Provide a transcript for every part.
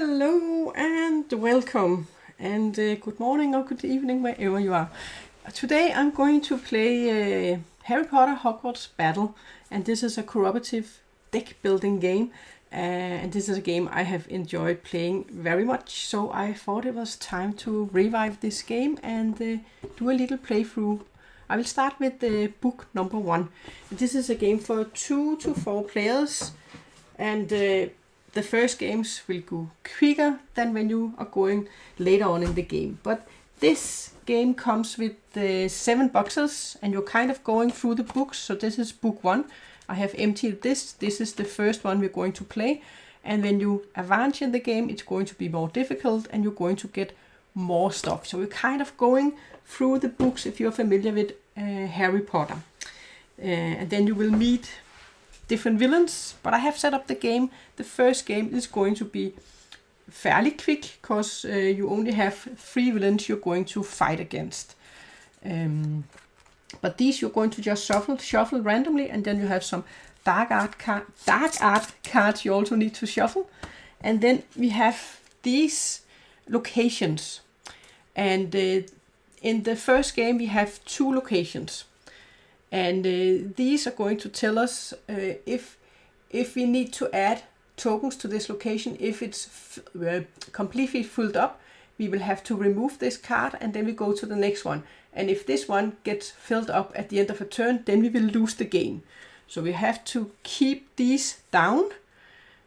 Hello and welcome and good morning or good evening wherever you are. Today I'm going to play Harry Potter Hogwarts Battle, and this is a cooperative deck building game, and this is a game I have enjoyed playing very much, so I thought it was time to revive this game and do a little playthrough. I will start with book number 1. This is a game for 2 to 4 players, and the first games will go quicker than when you are going later on in the game. But this game comes with 7 boxes, and you're kind of going through the books. So this is book 1. I have emptied this. This is the first one we're going to play. And when you advance in the game, it's going to be more difficult and you're going to get more stuff. So we're kind of going through the books if you're familiar with Harry Potter. And then you will meet different villains, but I have set up the game. The first game is going to be fairly quick because you only have 3 villains you're going to fight against. But these you're going to just shuffle randomly, and then you have some dark art cards you also need to shuffle. And then we have these locations. And in the first game we have 2 locations. And these are going to tell us if we need to add tokens to this location. If it's completely filled up, we will have to remove this card, and then we go to the next one. And if this one gets filled up at the end of a turn, then we will lose the game. So we have to keep these down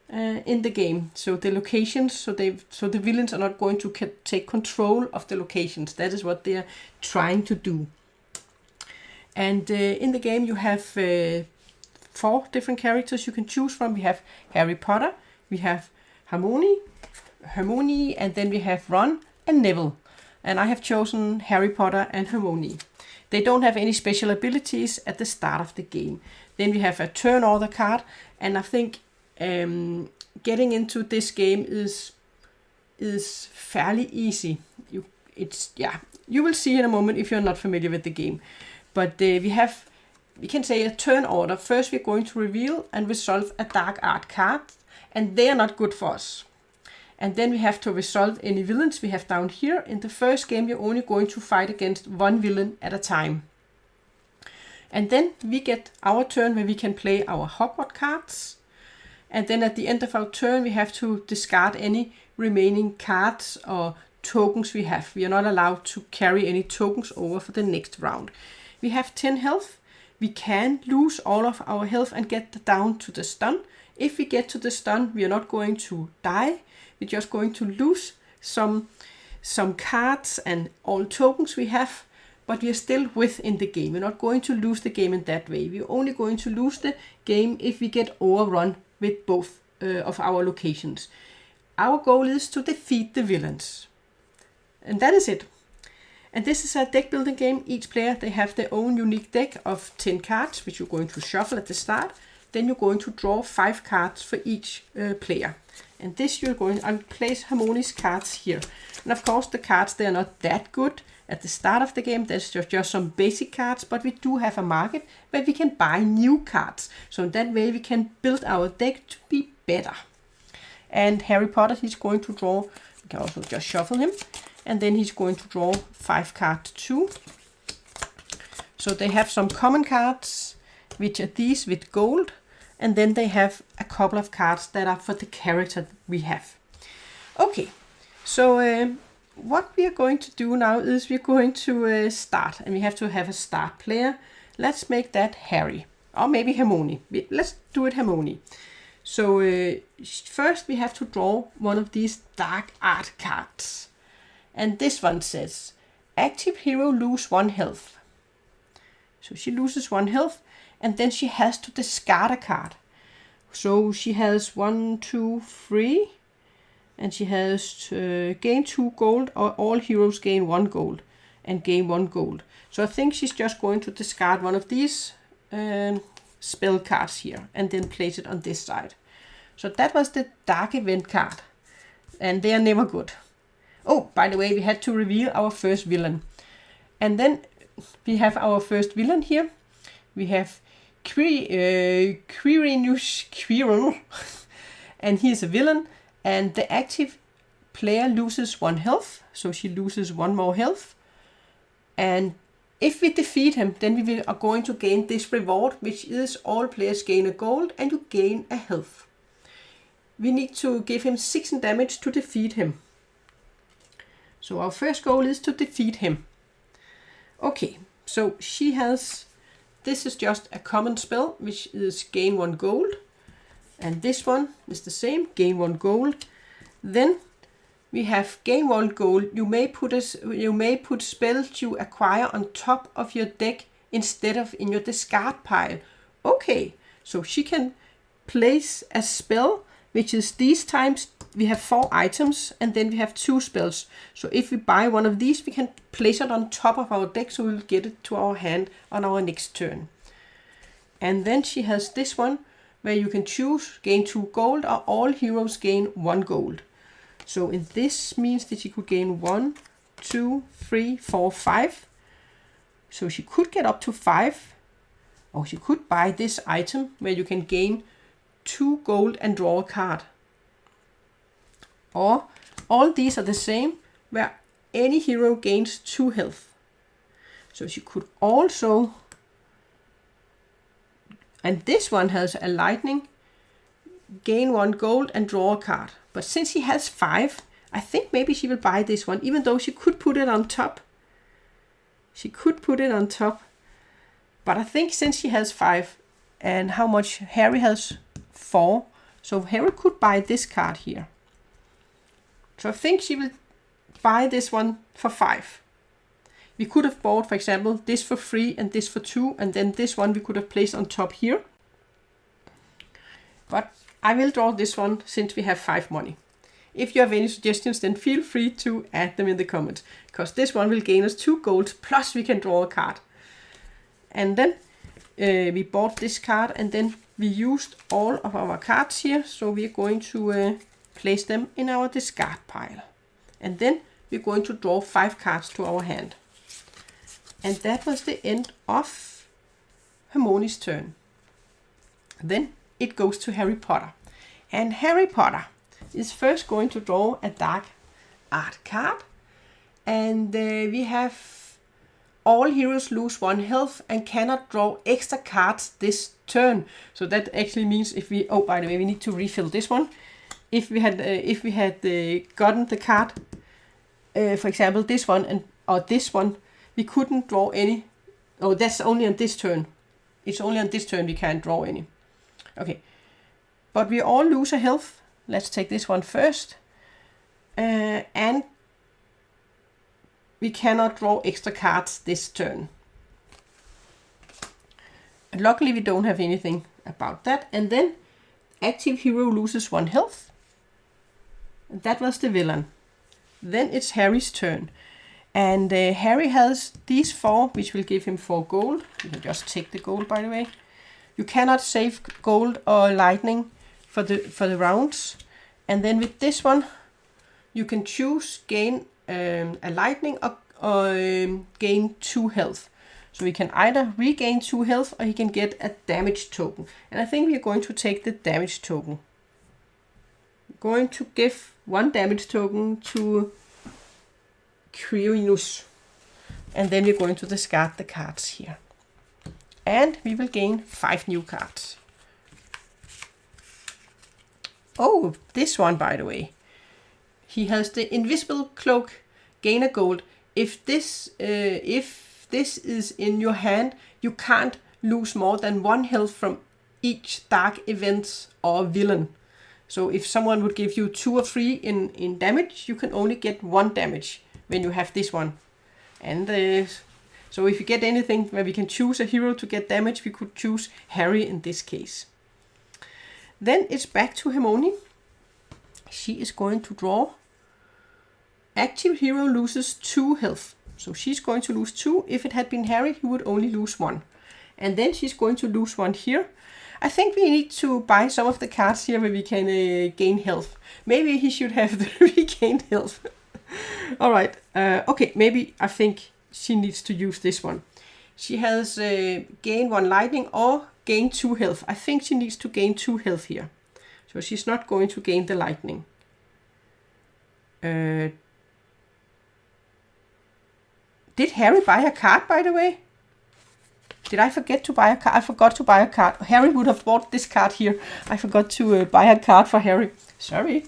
in the game. So the locations, so the villains are not going to take control of the locations. That is what they are trying to do. And in the game you have 4 different characters you can choose from. We have Harry Potter, we have Hermione, and then we have Ron and Neville. And I have chosen Harry Potter and Hermione. They don't have any special abilities at the start of the game. Then we have a turn order card, and I think getting into this game is fairly easy. You will see in a moment if you're not familiar with the game. But we can say a turn order. First we're going to reveal and resolve a dark art card, and they are not good for us. And then we have to resolve any villains we have down here. In the first game you're only going to fight against 1 villain at a time. And then we get our turn where we can play our Hogwarts cards. And then at the end of our turn we have to discard any remaining cards or tokens we have. We are not allowed to carry any tokens over for the next round. We have 10 health. We can lose all of our health and get down to the stun. If we get to the stun, we are not going to die. We're just going to lose some cards and all tokens we have, but we are still within the game. We're not going to lose the game in that way. We're only going to lose the game if we get overrun with both of our locations. Our goal is to defeat the villains. And that is it. And this is a deck building game. Each player, they have their own unique deck of 10 cards, which you're going to shuffle at the start. Then you're going to draw 5 cards for each player. And this I'll place Hermione's cards here. And of course the cards, they are not that good at the start of the game. There's just some basic cards, but we do have a market where we can buy new cards. So in that way we can build our deck to be better. And Harry Potter, he's going to draw, we can also just shuffle him. And then he's going to draw 5 cards too. So they have some common cards, which are these with gold. And then they have a couple of cards that are for the character we have. Okay, so what we are going to do now is we're going to start. And we have to have a start player. Let's make that Harry. Or maybe Hermione. Let's do it Hermione. So first we have to draw one of these dark art cards. And this one says, active hero lose 1 health. So she loses 1 health, and then she has to discard a card. So she has 1, 2, 3, and she has to gain 2 gold, or all heroes gain 1 gold, and gain 1 gold. So I think she's just going to discard one of these spell cards here, and then place it on this side. So that was the dark event card, and they are never good. Oh, by the way, we had to reveal our first villain. And then we have our first villain here. We have Quirinus Quirrell, and he is a villain. And the active player loses 1 health, so she loses 1 more health. And if we defeat him, then we are going to gain this reward, which is all players gain a gold and you gain a health. We need to give him 6 damage to defeat him. So our first goal is to defeat him. Okay, so she has, this is just a common spell, which is gain 1 gold. And this one is the same, gain 1 gold. Then we have gain 1 gold. You may put spells you acquire on top of your deck instead of in your discard pile. Okay, so she can place a spell, which is these times we have 4 items and then we have 2 spells. So if we buy one of these, we can place it on top of our deck so we'll get it to our hand on our next turn. And then she has this one where you can choose gain 2 gold or all heroes gain 1 gold. So in this means that she could gain 1, 2, 3, 4, 5. So she could get up to 5. Or she could buy this item where you can gain 2 gold and draw a card. Or all these are the same where any hero gains 2 health. So she could also, and this one has a lightning, gain 1 gold and draw a card. But since she has 5, I think maybe she will buy this one, even though she could put it on top. She could put it on top. But I think since she has 5 and how much Harry has 4, so Harry could buy this card here. So I think she will buy this one for 5. We could have bought, for example, this for 3 and this for 2, and then this one we could have placed on top here. But I will draw this one since we have 5 money. If you have any suggestions, then feel free to add them in the comments, because this one will gain us 2 gold, plus we can draw a card. And then we bought this card, and then we used all of our cards here, so we are going to place them in our discard pile. And then we're going to draw 5 cards to our hand. And that was the end of Hermione's turn. Then it goes to Harry Potter. And Harry Potter is first going to draw a dark art card. And we have all heroes lose 1 health and cannot draw extra cards this turn. So that actually means if we, oh, by the way, we need to refill this one. If we had gotten the card, for example, this one or this one, we couldn't draw any. Oh, that's only on this turn. It's only on this turn we can't draw any. Okay, but we all lose a health. Let's take this one first. And we cannot draw extra cards this turn. And luckily we don't have anything about that. And then active hero loses 1 health. And that was the villain. Then it's Harry's turn. And Harry has these 4, which will give him 4 gold. You can just take the gold, by the way. You cannot save gold or lightning for the rounds. And then with this one, you can choose gain a lightning or gain 2 health. So he can either regain 2 health or he can get a damage token. And I think we are going to take the damage token. We're going to give 1 damage token to Quirinus. And then we're going to discard the cards here. And we will gain 5 new cards. Oh, this one, by the way. He has the invisible cloak, gain a gold. If this is in your hand, you can't lose more than 1 health from each dark event or villain. So if someone would give you 2 or 3 in damage, you can only get 1 damage when you have this one. And so if you get anything where we can choose a hero to get damage, we could choose Harry in this case. Then it's back to Hermione. She is going to draw. Active hero loses 2 health. So she's going to lose 2. If it had been Harry, he would only lose 1. And then she's going to lose 1 here. I think we need to buy some of the cards here where we can gain health. Maybe he should have the regained health. Alright, okay, maybe I think she needs to use this one. She has gain 1 lightning or gain 2 health. I think she needs to gain 2 health here. So she's not going to gain the lightning. Did Harry buy a card, by the way? Did I forget to buy a card? I forgot to buy a card. Harry would have bought this card here. I forgot to buy a card for Harry. Sorry.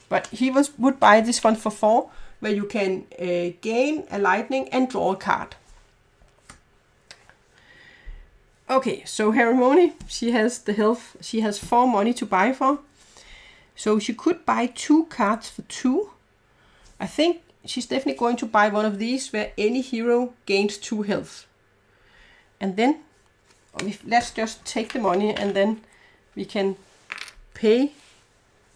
But he would buy this one for 4, where you can gain a lightning and draw a card. Okay, so Hermione, she has the health. She has 4 money to buy for. So she could buy 2 cards for 2. I think she's definitely going to buy one of these where any hero gains 2 health. And then let's just take the money and then we can pay,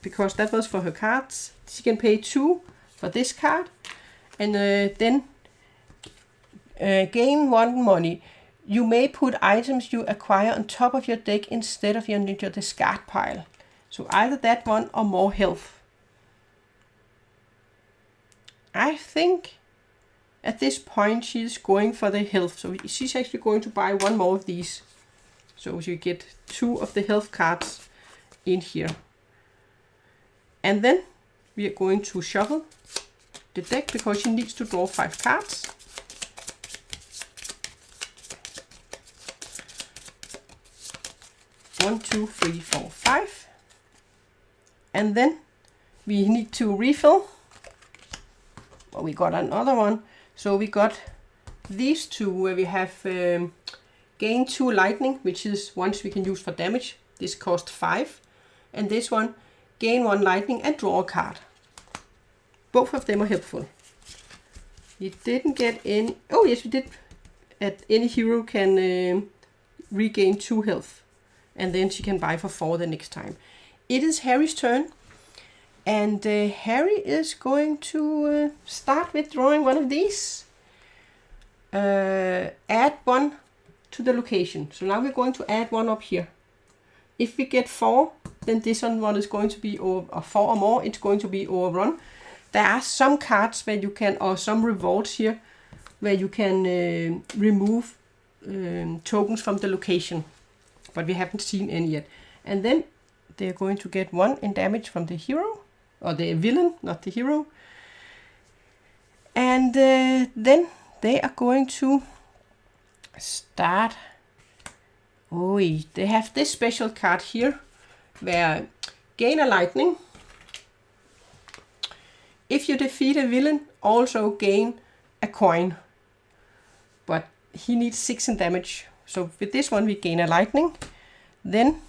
because that was for her cards. She can pay 2 for this card and then gain 1 money. You may put items you acquire on top of your deck instead of your discard pile. So either that one or more health. I think at this point she's going for the health. So she's actually going to buy 1 more of these. So you get 2 of the health cards in here. And then we are going to shuffle the deck because she needs to draw 5 cards. One, 2, 3, 4, 5. And then we need to refill. Well, we got another one. So we got these 2 where we have gain 2 lightning, which is ones we can use for damage. This cost 5. And this one, gain 1 lightning and draw a card. Both of them are helpful. We didn't get any. Oh yes, we did. At any hero can regain 2 health. And then she can buy for 4 the next time. It is Harry's turn. And Harry is going to start with drawing one of these. Add 1 to the location. So now we're going to add 1 up here. If we get 4, then this one is going to be over, or 4 or more, it's going to be overrun. There are some cards where you can, or some rewards here, where you can remove tokens from the location. But we haven't seen any yet. And then they're going to get 1 in damage from the hero, or the villain, not the hero. And then they are going to start. Oh, they have this special card here, where gain a lightning. If you defeat a villain, also gain a coin. But he needs 6 in damage. So with this one we gain a lightning. Then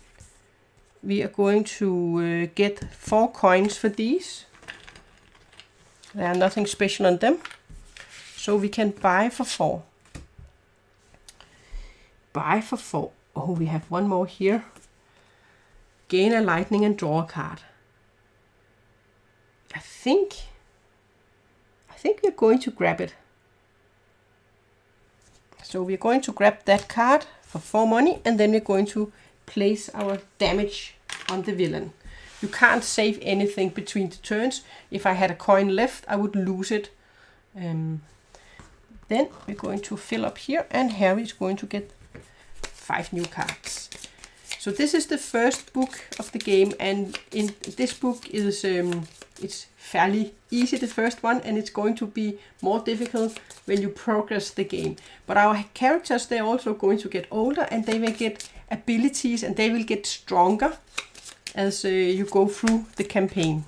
we are going to get 4 coins for these. There are nothing special on them. So we can buy for 4. Buy for 4. Oh, we have 1 more here. Gain a lightning and draw a card. I think we're going to grab it. So we're going to grab that card for 4 money, and then we're going to place our damage on the villain. You can't save anything between the turns. If I had a coin left, I would lose it. Then we're going to fill up here, and Harry is going to get 5 new cards. So this is the first book of the game, and in this book is it's fairly easy, the first one, and it's going to be more difficult when you progress the game. But our characters, they're also going to get older, and they will get abilities, and they will get stronger as you go through the campaign.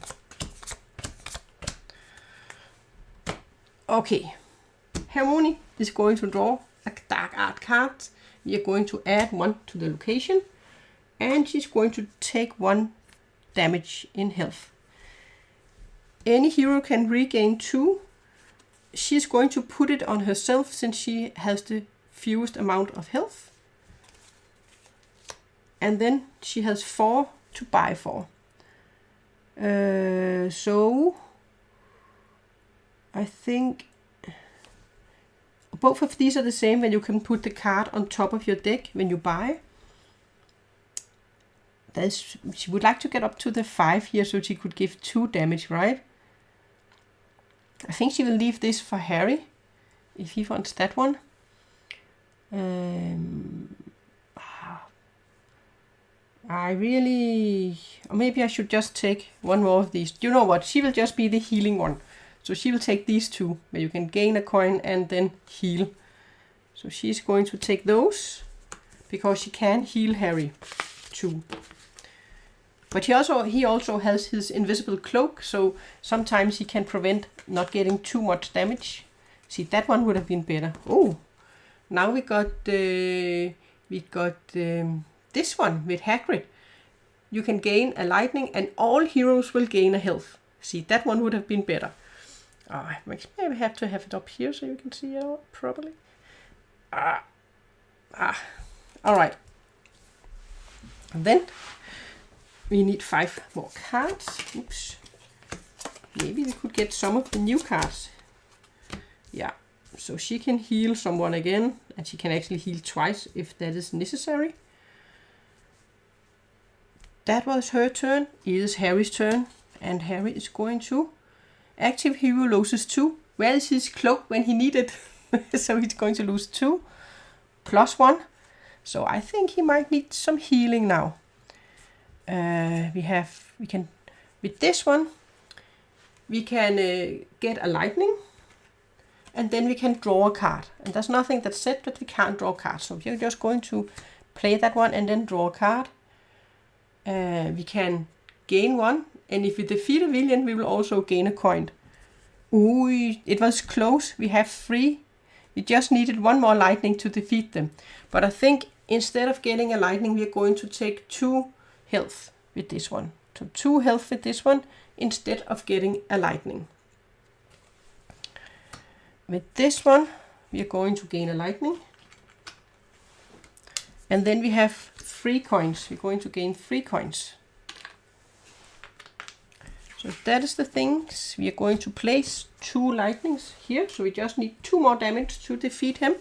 Okay, Hermione is going to draw a dark art card. We are going to add 1 to the location, and she's going to take 1 damage in health. Any hero can regain 2. She's going to put it on herself since she has the fewest amount of health. And then she has 4 to buy for. So I think both of these are the same when you can put the card on top of your deck when you buy. She would like to get up to the 5 here so she could give 2 damage, right? I think she will leave this for Harry if he wants that one. I really... Or maybe I should just take one more of these. You know what? She will just be the healing one. So she will take these two, where you can gain a coin and then heal. So she's going to take those, because she can heal Harry too. But he also has his invisible cloak, so sometimes he can prevent not getting too much damage. See, that one would have been better. Oh, now we got this one with Hagrid. You can gain a lightning, and all heroes will gain a health. See, that one would have been better. I maybe have to have it up here so you can see it all properly. All right. And then we need 5 more cards. Oops. Maybe we could get some of the new cards. Yeah. So she can heal someone again, and she can actually heal twice if that is necessary. That was her turn. It is Harry's turn, and Harry is going to active hero loses 2. Where is his cloak when he needed? So he's going to lose 2 plus 1. So I think he might need some healing now. We can with this one we can get a lightning, and then we can draw a card. And there's nothing that said that we can't draw cards. So we're just going to play that one and then draw a card. We can gain 1, and if we defeat a villain, we will also gain a coin. Ooh, it was close. We have 3. We just needed 1 more lightning to defeat them. But I think instead of getting a lightning, we are going to take 2 health with this one. So 2 health with this one instead of getting a lightning. With this one, we are going to gain a lightning. And then we have 3 coins. We're going to gain 3 coins. So that is the things. We are going to place 2 lightnings here. So we just need 2 more damage to defeat him.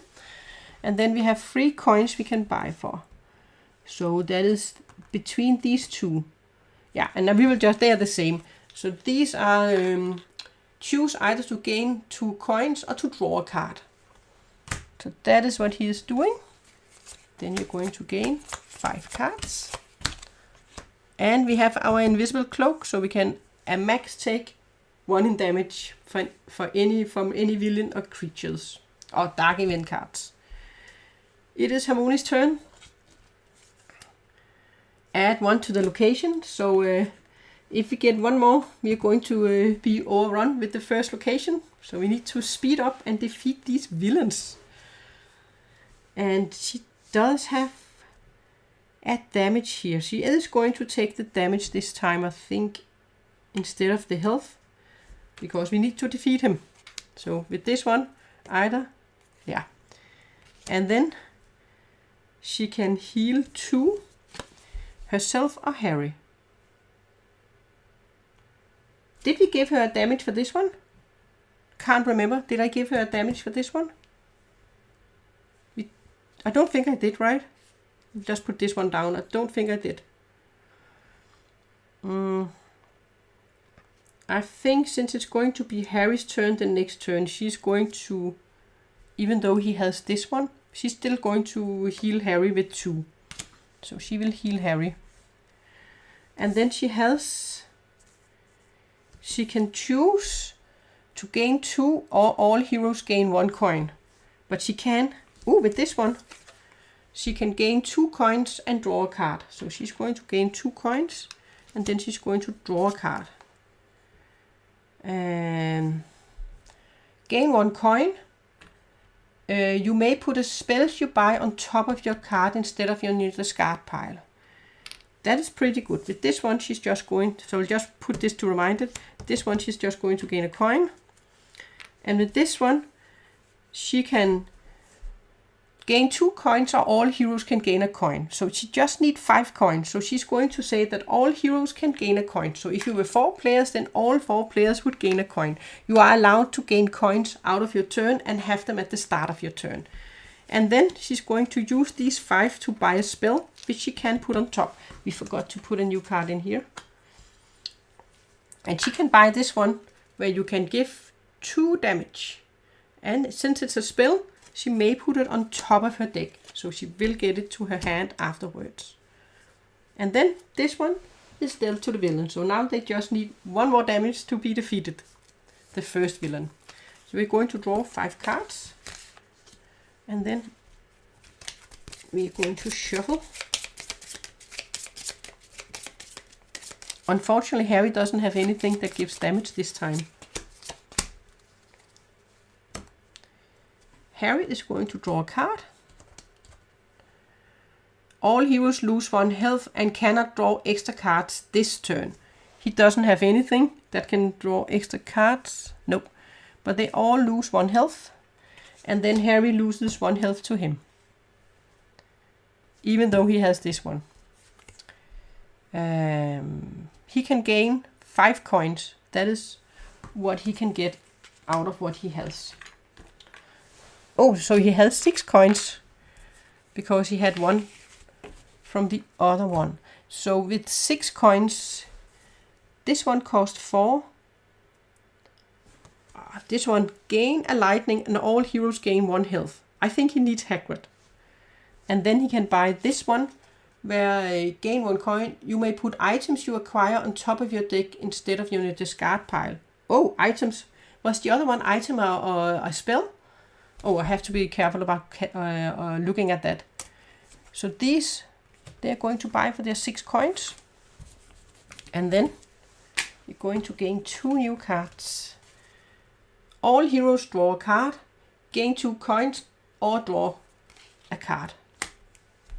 And then we have 3 coins we can buy for. So that is between these 2. Yeah, and then we will just, they are the same. So these are, choose either to gain 2 coins or to draw a card. So that is what he is doing. Then you're going to gain 5 cards. And we have our invisible cloak, so we can max take 1 in damage from any villain or creatures or dark event cards. It is Hermione's turn. Add 1 to the location. So if we get 1 more, we are going to be overrun with the first location. So we need to speed up and defeat these villains. And she does have add damage here. She is going to take the damage this time, I think, instead of the health, because we need to defeat him. So with this one, either, yeah. And then she can heal 2, herself or Harry. Did we give her a damage for this one? Can't remember. Did I give her a damage for this one? I don't think I did, right? Just put this one down. I don't think I did. I think since it's going to be Harry's turn the next turn, she's going to, even though he has this one, she's still going to heal Harry with 2. So she will heal Harry. And then she can choose to gain 2 or all heroes gain 1 coin. But she can, with this one, she can gain 2 coins and draw a card. So she's going to gain 2 coins, and then she's going to draw a card. And gain 1 coin. You may put a spell you buy on top of your card instead of your discard pile. That is pretty good. With this one, she's just going to, so I'll just put this to remind it. This one, she's just going to gain a coin. And with this one, she can gain 2 coins or all heroes can gain a coin. So she just needs 5 coins. So she's going to say that all heroes can gain a coin. So if you were 4 players, then all 4 players would gain a coin. You are allowed to gain coins out of your turn and have them at the start of your turn. And then she's going to use these 5 to buy a spell, which she can put on top. We forgot to put a new card in here. And she can buy this one, where you can give 2 damage. And since it's a spell, she may put it on top of her deck. So she will get it to her hand afterwards. And then this one is dealt to the villain. So now they just need 1 more damage to be defeated. The first villain. So we're going to draw 5 cards. And then we're going to shuffle. Unfortunately, Harry doesn't have anything that gives damage this time. Harry is going to draw a card. All heroes lose 1 health and cannot draw extra cards this turn. He doesn't have anything that can draw extra cards. Nope. But they all lose 1 health. And then Harry loses 1 health to him. Even though he has this one. He can gain 5 coins. That is what he can get out of what he has. Oh, so he has 6 coins. Because he had 1 from the other one. So with 6 coins, this one cost 4. This one gain a lightning and all heroes gain 1 health. I think he needs Hagrid. And then he can buy this one, where gain 1 coin. You may put items you acquire on top of your deck instead of your discard pile. Oh, items. Was the other one item or a spell? Oh, I have to be careful about looking at that. So these, they're going to buy for their 6 coins. And then you're going to gain 2 new cards. All heroes draw a card, gain 2 coins, or draw a card.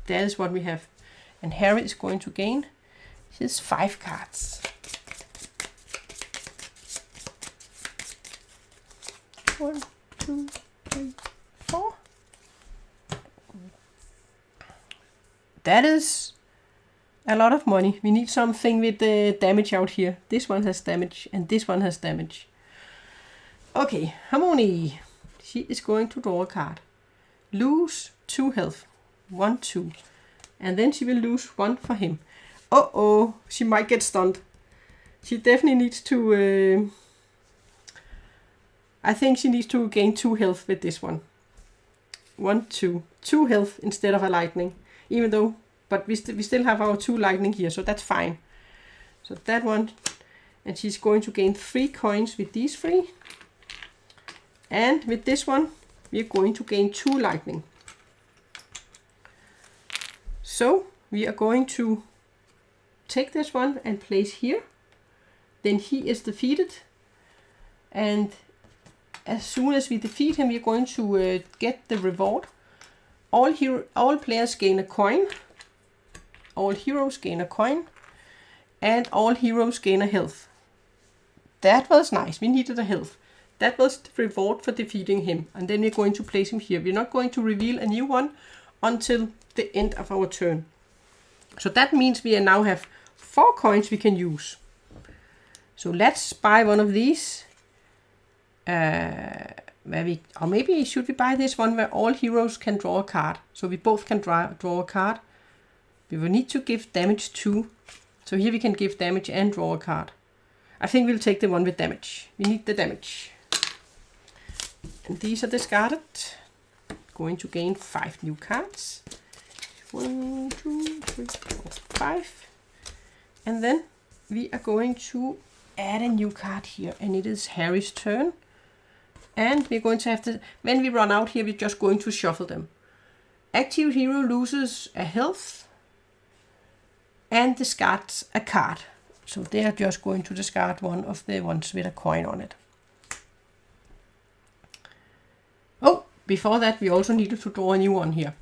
That is what we have. And Harry is going to gain his 5 cards. 1, 2, 3, 4. That is a lot of money. We need something with the damage out here. This one has damage and this one has damage. Okay, Hermione. She is going to draw a card. Lose 2 health. 1, 2. And then she will lose 1 for him. Uh-oh, she might get stunned. She definitely needs to... I think she needs to gain 2 health with this one. 1, 2. 2 health instead of a lightning. Even though... But we still have our 2 lightning here, so that's fine. So that one... And she's going to gain 3 coins with these 3. And with this one, we're going to gain 2 lightning. So we are going to take this one and place here. Then he is defeated. And as soon as we defeat him, we're going to get the reward. All players gain a coin. All heroes gain a coin. And all heroes gain a health. That was nice. We needed a health. That was the reward for defeating him. And then we're going to place him here. We're not going to reveal a new one until the end of our turn. So that means we now have 4 coins we can use. So let's buy one of these. Or maybe should we buy this one where all heroes can draw a card. So we both can draw a card. We will need to give damage too. So here we can give damage and draw a card. I think we'll take the one with damage. We need the damage. And these are discarded. Going to gain 5 new cards. 1, 2, 3, 4, 5. And then we are going to add a new card here. And it is Harry's turn. And we're going to have to, when we run out here, we're just going to shuffle them. Active hero loses a health and discards a card. So they are just going to discard one of the ones with a coin on it. Oh, before that, we also needed to draw a new one here.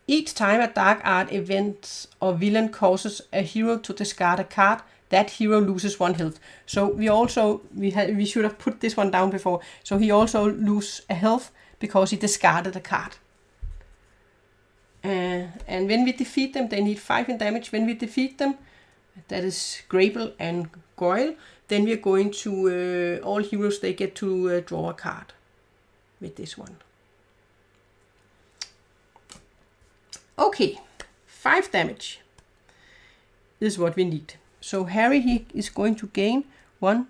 Each time a dark art event or villain causes a hero to discard a card, that hero loses 1 health. So we should have put this one down before. So he also loses a health because he discarded a card. And when we defeat them, they need 5 in damage. When we defeat them, that is Grable and Goyle, then we are going to, all heroes, they get to draw a card with this one. Okay, 5 damage is what we need. So Harry, he is going to gain 1,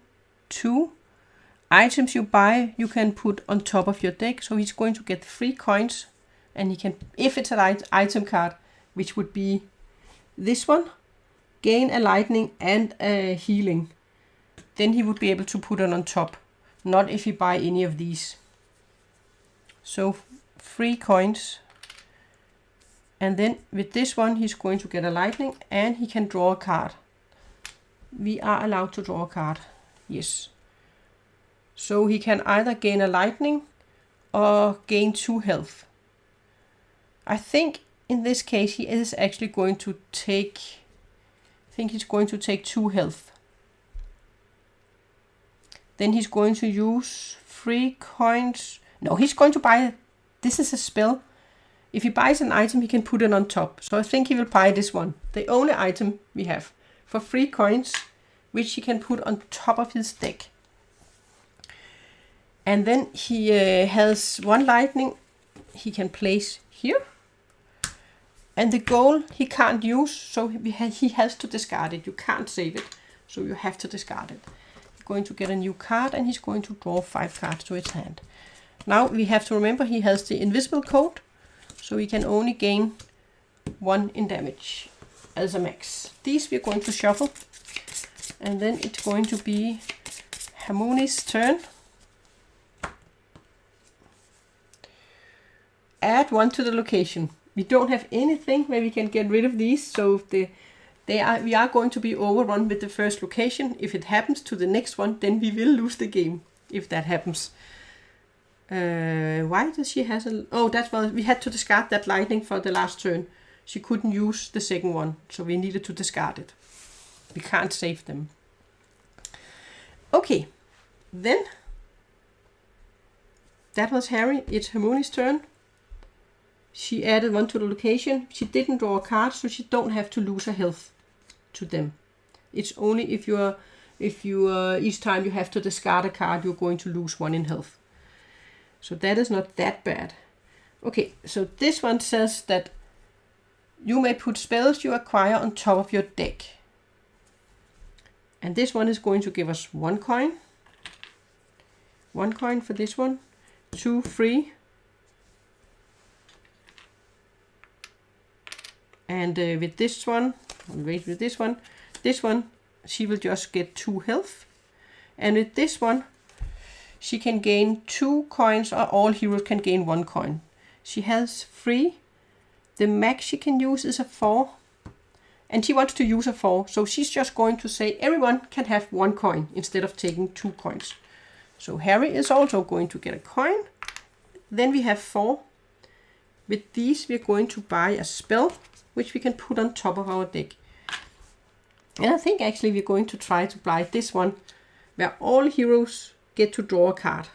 2 items you buy, you can put on top of your deck. So he's going to get 3 coins, and he can, if it's an item card, which would be this one, gain a lightning and a healing, then he would be able to put it on top. Not if he buy any of these. So 3 coins. And then with this one, he's going to get a lightning and he can draw a card. We are allowed to draw a card. Yes. So he can either gain a lightning or gain 2 health. I think in this case he is actually going to take, I think he's going to take 2 health. Then he's going to use 3 coins. No, he's going to buy, this is a spell. If he buys an item, he can put it on top. So I think he will buy this one. The only item we have for 3 coins, which he can put on top of his deck. And then he has 1 lightning he can place here. And the goal he can't use, so he has to discard it. You can't save it, so you have to discard it. He's going to get a new card and he's going to draw 5 cards to his hand. Now we have to remember he has the invisible code, so he can only gain 1 in damage as a max. These we're going to shuffle, and then it's going to be Hermione's turn. Add 1 to the location. We don't have anything where we can get rid of these, so we are going to be overrun with the first location. If it happens to the next one, then we will lose the game, if that happens. Why does she have a... Oh, that's why we had to discard that lightning for the last turn. She couldn't use the second one, so we needed to discard it. We can't save them. Okay, then that was Harry. It's Hermione's turn. She added 1 to the location. She didn't draw a card, so she don't have to lose her health to them. It's only if each time you have to discard a card, you're going to lose 1 in health. So that is not that bad. Okay, so this one says that you may put spells you acquire on top of your deck. And this one is going to give us 1 coin. 1 coin for this one. 2 free. And with this one, this one, she will just get 2 health. And with this one, she can gain 2 coins, or all heroes can gain 1 coin. She has 3. The max she can use is a 4. And she wants to use a 4. So she's just going to say everyone can have 1 coin instead of taking 2 coins. So Harry is also going to get a coin. Then we have 4. With these, we're going to buy a spell, which we can put on top of our deck. And I think actually we're going to try to buy this one, where all heroes get to draw a card.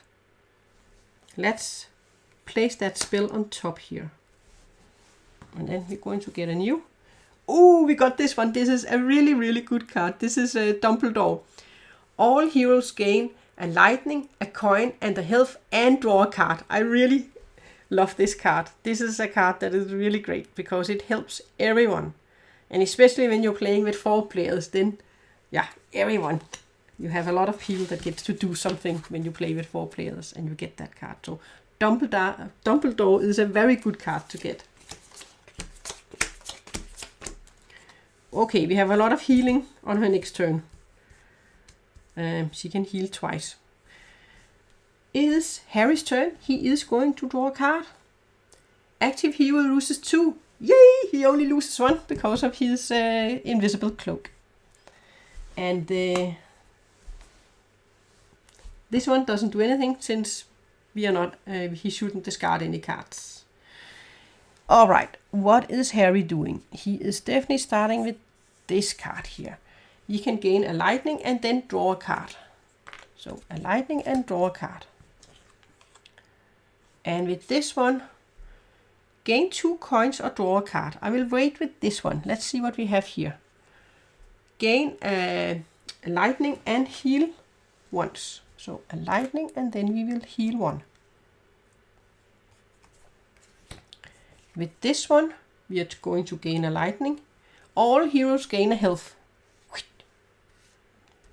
Let's place that spell on top here. And then we're going to get a new. Oh, we got this one. This is a really, really good card. This is a Dumbledore. All heroes gain a lightning, a coin, and a health, and draw a card. I really love this card. This is a card that is really great because it helps everyone. And especially when you're playing with 4 players, then yeah, everyone. You have a lot of people that gets to do something when you play with 4 players and you get that card. So Dumbledore is a very good card to get. Okay, we have a lot of healing on her next turn. She can heal twice. It is Harry's turn. He is going to draw a card. Active hero loses 2. Yay! He only loses 1 because of his invisible cloak. And this one doesn't do anything since we are not. He shouldn't discard any cards. All right, what is Harry doing? He is definitely starting with this card here. He can gain a lightning and then draw a card. So a lightning and draw a card. And with this one, gain 2 coins or draw a card. I will wait with this one. Let's see what we have here. Gain a lightning and heal once. So a lightning and then we will heal 1. With this one, we are going to gain a lightning. All heroes gain a health.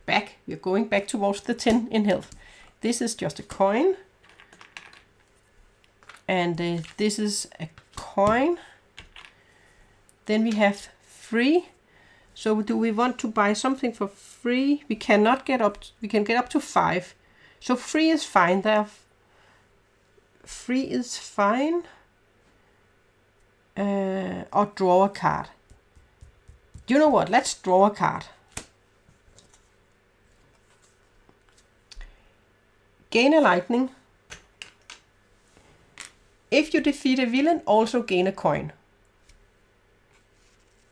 Back. We are going back towards the 10 in health. This is just a coin. And this is a coin. Then we have 3. So do we want to buy something for free? We cannot get up. We can get up to 5. So free is fine. There, free is fine. Or draw a card. You know what? Let's draw a card. Gain a lightning. If you defeat a villain, also gain a coin.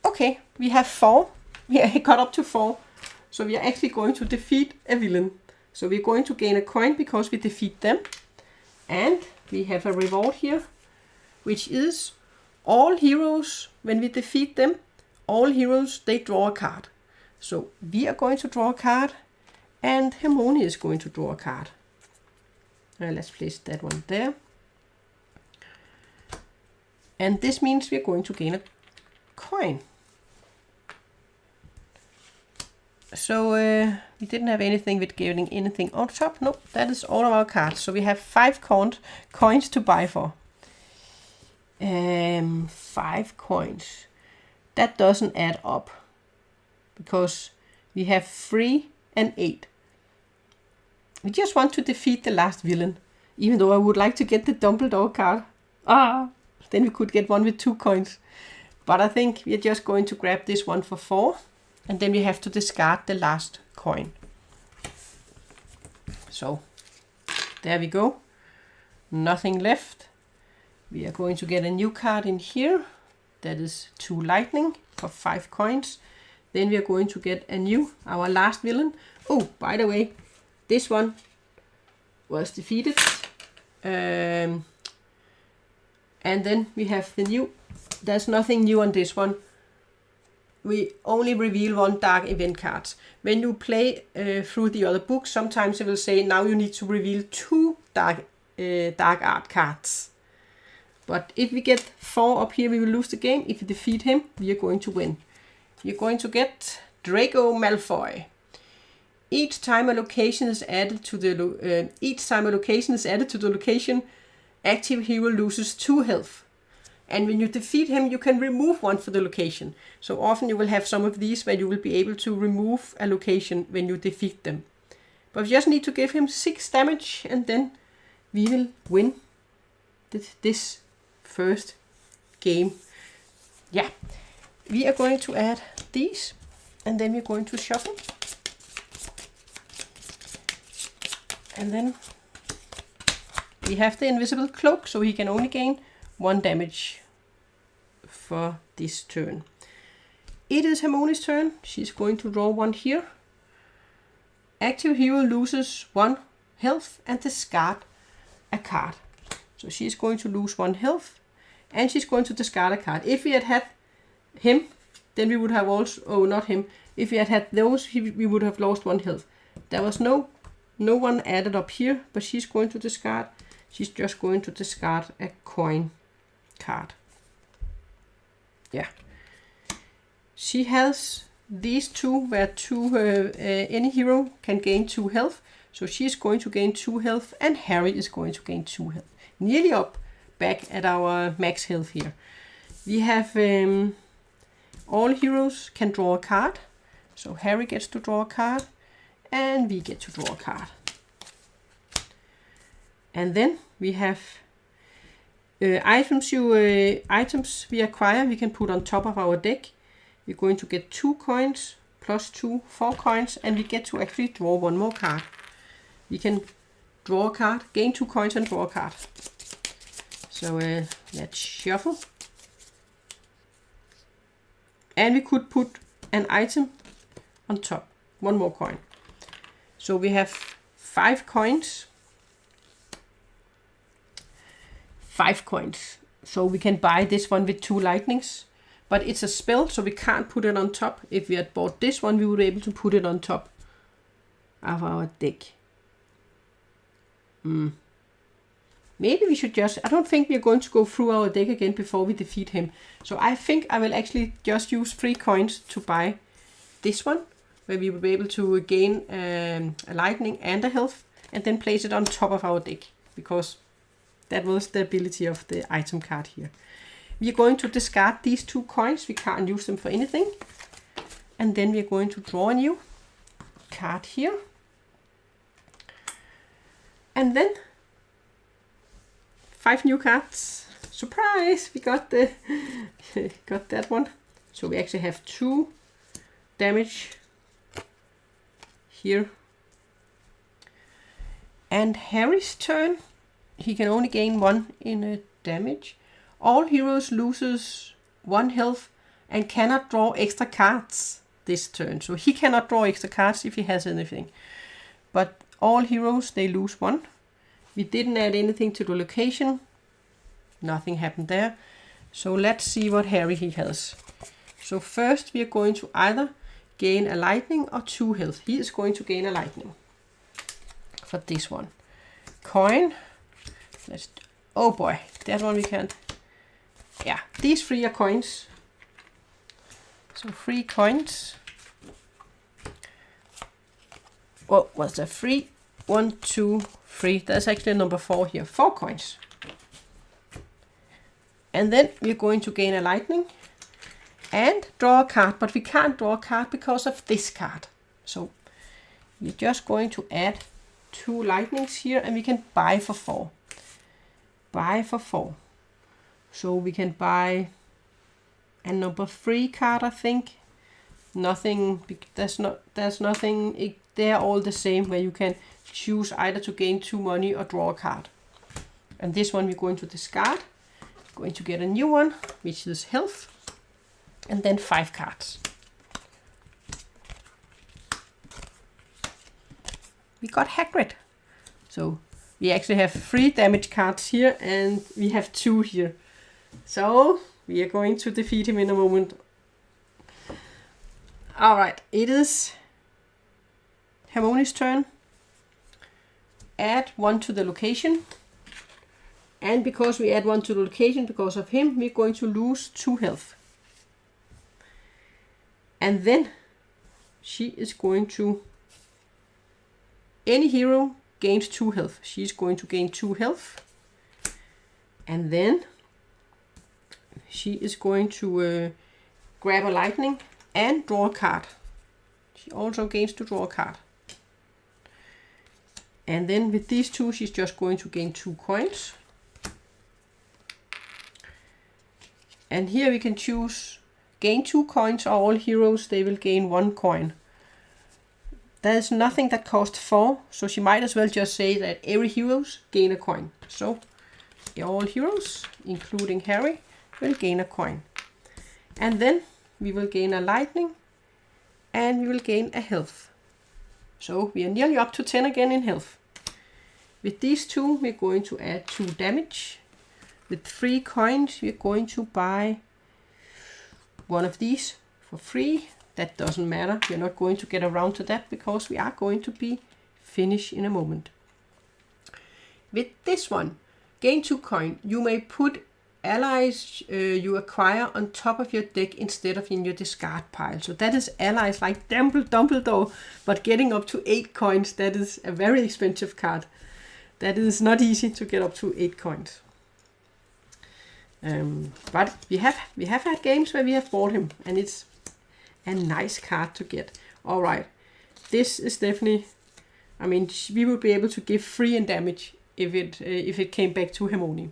Okay, we have 4. We got up to 4. So we are actually going to defeat a villain. So we're going to gain a coin because we defeat them. And we have a reward here, which is all heroes, when we defeat them, all heroes, they draw a card. So we are going to draw a card, and Hermione is going to draw a card. Let's place that one there. And this means we're going to gain a coin. So we didn't have anything with giving anything on top. Nope, that is all of our cards. So we have 5 coins to buy for. 5 coins. That doesn't add up because we have 3 and 8. We just want to defeat the last villain, even though I would like to get the Dumbledore card. Then we could get one with 2 coins. But I think we're just going to grab this one for 4, and then we have to discard the last coin. So there we go. Nothing left. We are going to get a new card in here. That is 2 lightning for 5 coins. Then we are going to get a new, our last villain. Oh, by the way, this one was defeated. And then we have the new. There's nothing new on this one. We only reveal 1 dark event card. When you play through the other books, sometimes it will say now you need to reveal 2 dark art cards. But if we get 4 up here, we will lose the game. If we defeat him, we are going to win. You're going to get Draco Malfoy. Each time a location is added to the location, active hero loses 2 health. And when you defeat him, you can remove 1 for the location. So often you will have some of these where you will be able to remove a location when you defeat them. But we just need to give him 6 damage, and then we will win this first game. Yeah, we are going to add these, and then we're going to shuffle. And then we have the invisible cloak, so he can only gain 1 damage for this turn. It is Hermione's turn. She's going to draw 1 here. Active hero loses 1 health and discard a card. So she's going to lose 1 health, and she's going to discard a card. If we had him, then we would have also, not him, if we had those, we would have lost 1 health. There was no one added up here, but she's going to discard. She's just going to discard a coin card. Yeah. She has these 2 where any hero can gain 2 health. So she's going to gain 2 health, and Harry is going to gain 2 health. Nearly up back at our max health here. We have all heroes can draw a card. So Harry gets to draw a card, and we get to draw a card. And then we have items we acquire, we can put on top of our deck. We're going to get 2 coins plus 2, 4 coins, and we get to actually draw 1 more card. We can draw a card, gain 2 coins, and draw a card. So let's shuffle. And we could put an item on top, 1 more coin. So we have 5 coins. 5 coins. So we can buy this one with 2 lightnings. But it's a spell, so we can't put it on top. If we had bought this one, we would be able to put it on top of our deck. Maybe we should just... I don't think we're going to go through our deck again before we defeat him. So I think I will actually just use 3 coins to buy this one, where we will be able to gain a lightning and a health, and then place it on top of our deck, because that was the ability of the item card here. We are going to discard these 2 coins. We can't use them for anything. and then we're going to draw a new card here. And then 5 new cards. Surprise! We got the got that one. So we actually have 2 damage here. And Harry's turn. He can only gain 1 in damage. All heroes loses 1 health and cannot draw extra cards this turn. So he cannot draw extra cards if he has anything. But all heroes, they lose 1. We didn't add anything to the location. Nothing happened there. So let's see what Harry he has. So first we are going to either gain a lightning or 2 health. He is going to gain a lightning for this one. Coin. Oh boy, that one we can't. Yeah, these 3 are coins. So 3 coins. What was that? 3, 1, 2, 3. That's actually number 4 here. 4 coins. And then we're going to gain a lightning and draw a card, but we can't draw a card because of this card. So we're just going to add 2 lightnings here, and we can buy for 4. Buy for 4. So we can buy a number 3 card, I think. Nothing, there's nothing, they're all the same, where you can choose either to gain 2 money or draw a card. And this one we're going to discard. Going to get a new one, which is health. And then 5 cards. We got Hagrid. So we actually have 3 damage cards here, and we have 2 here. So we are going to defeat him in a moment. Alright, it is Hermione's turn. Add 1 to the location. And because we add 1 to the location because of him, we're going to lose 2 health. And then she is going to, any hero gains 2 health. She's going to gain 2 health. And then she is going to grab a lightning and draw a card. She also gains to draw a card. And then with these 2, she's just going to gain 2 coins. And here we can choose gain 2 coins, or all heroes, they will gain 1 coin. There's nothing that costs 4, so she might as well just say that every heroes gain a coin. So all heroes, including Harry, will gain a coin. And then we will gain a lightning, and we will gain a health. So we are nearly up to 10 again in health. With these 2, we're going to add 2 damage. With 3 coins, we're going to buy one of these for free. That doesn't matter. We're not going to get around to that because we are going to be finished in a moment. With this one, gain 2 coin. You may put allies you acquire on top of your deck instead of in your discard pile. So that is allies like Dumbledore, but getting up to 8 coins, that is a very expensive card. That is not easy to get up to 8 coins. But we have had games where we have bought him, and it's a nice card to get. All right, this is definitely, I mean, we would be able to give 3 in damage if it came back to Hermione.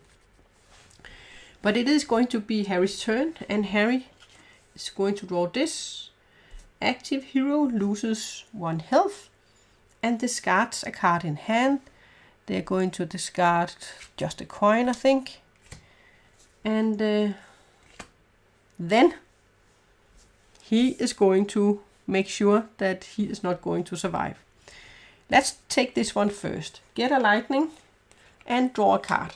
But it is going to be Harry's turn, and Harry is going to draw this. Active hero loses 1 health and discards a card in hand. They're going to discard just a coin, I think. And then he is going to make sure that he is not going to survive. Let's take this one first. Get a lightning and draw a card.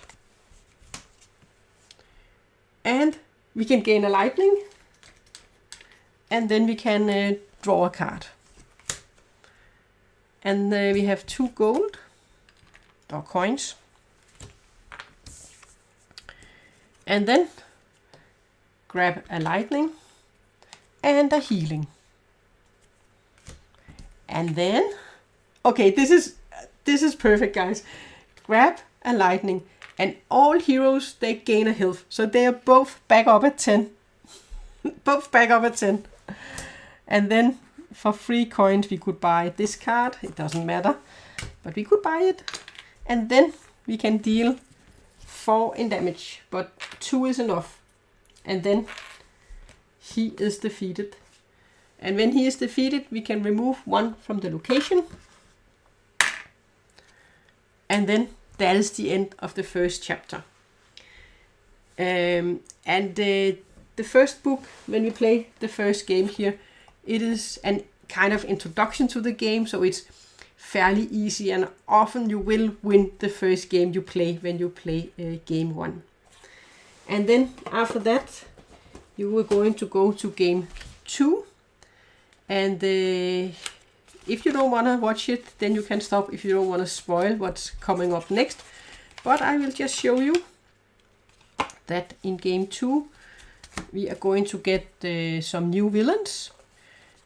And we can gain a lightning, and then we can draw a card. And we have 2 gold or coins. And then grab a lightning and a healing. And then, okay, this is perfect, guys. Grab a lightning, and all heroes, they gain a health. So they are both back up at 10. Both back up at 10. And then for 3 coins we could buy this card. It doesn't matter, but we could buy it. And then we can deal 4 in damage, but 2 is enough. And then he is defeated. And when he is defeated, we can remove 1 from the location. And then that is the end of the first chapter. The first book, when we play the first game here, it is an kind of introduction to the game, so it's fairly easy, and often you will win the first game you play when you play game 1. And then after that, you are going to go to game 2, and if you don't want to watch it, then you can stop if you don't want to spoil what's coming up next. But I will just show you that in game 2, we are going to get some new villains.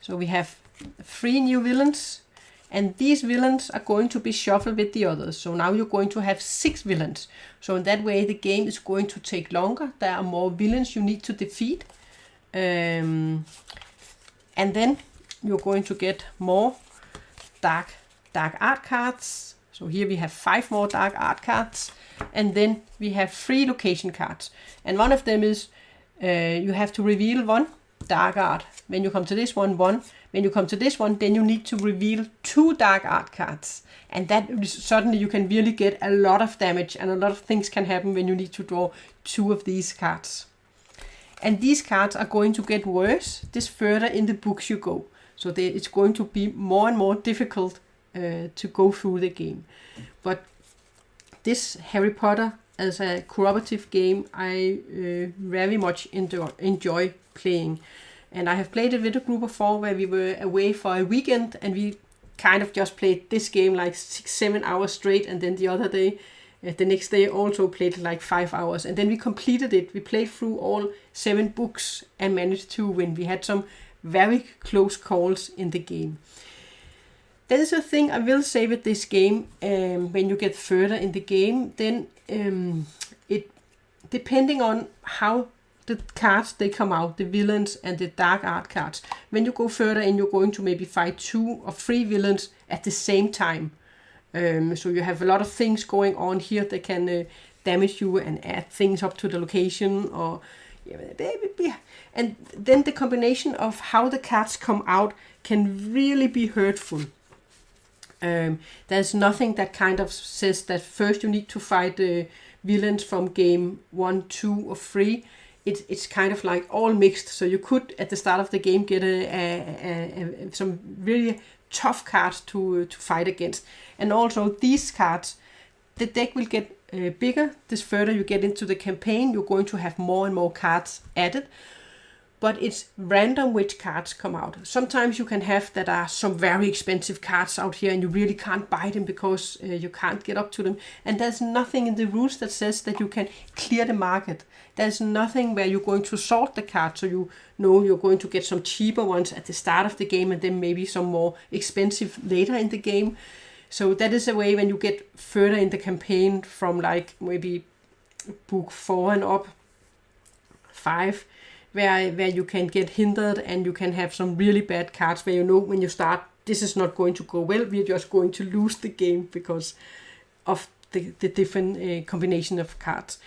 So we have 3 new villains, and these villains are going to be shuffled with the others. So now you're going to have 6 villains. So in that way, the game is going to take longer. There are more villains you need to defeat. And then you're going to get more dark art cards. So here we have 5 more dark art cards. And then we have 3 location cards. And one of them is you have to reveal 1 dark art. When you come to this one, 1. When you come to this one, then you need to reveal 2 dark art cards. And that suddenly you can really get a lot of damage, and a lot of things can happen when you need to draw 2 of these cards. And these cards are going to get worse this further in the books you go. So it's going to be more and more difficult to go through the game. But this Harry Potter as a cooperative game, I very much enjoy playing. And I have played it with a group of 4 where we were away for a weekend, and we kind of just played this game like 6-7 hours straight, and then the next day also played like 5 hours, and then we completed it. We played through all 7 books and managed to win. We had some very close calls in the game. That is a thing I will say with this game. When you get further in the game, then it depending on how the cards they come out, the villains and the dark art cards. When you go further in, you're going to maybe fight 2 or 3 villains at the same time. So you have a lot of things going on here that can damage you and add things up to the location, or and then the combination of how the cards come out can really be hurtful. There's nothing that kind of says that first you need to fight the villains from game 1, 2 or 3. It's kind of like all mixed. So you could at the start of the game get some really tough cards to fight against. And also these cards, the deck will get bigger. This further you get into the campaign, you're going to have more and more cards added. But it's random which cards come out. Sometimes you can have that are some very expensive cards out here and you really can't buy them because you can't get up to them. And there's nothing in the rules that says that you can clear the market. There's nothing where you're going to sort the cards, so you know you're going to get some cheaper ones at the start of the game and then maybe some more expensive later in the game. So that is a way when you get further in the campaign from like maybe book 4 and up, 5, where you can get hindered and you can have some really bad cards where you know when you start, this is not going to go well, we're just going to lose the game because of the different combination of cards.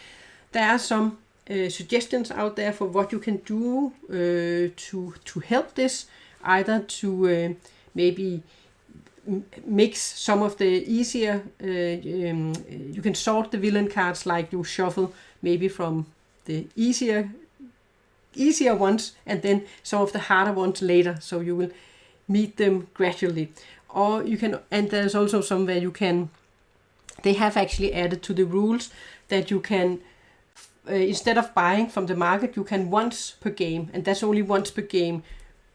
There are some suggestions out there for what you can do to help this, either to maybe mix some of the easier, you can sort the villain cards, like you shuffle maybe from the easier ones and then some of the harder ones later, so you will meet them gradually. Or you can, and there's also some where you can, they have actually added to the rules that you can instead of buying from the market, you can once per game, and that's only once per game,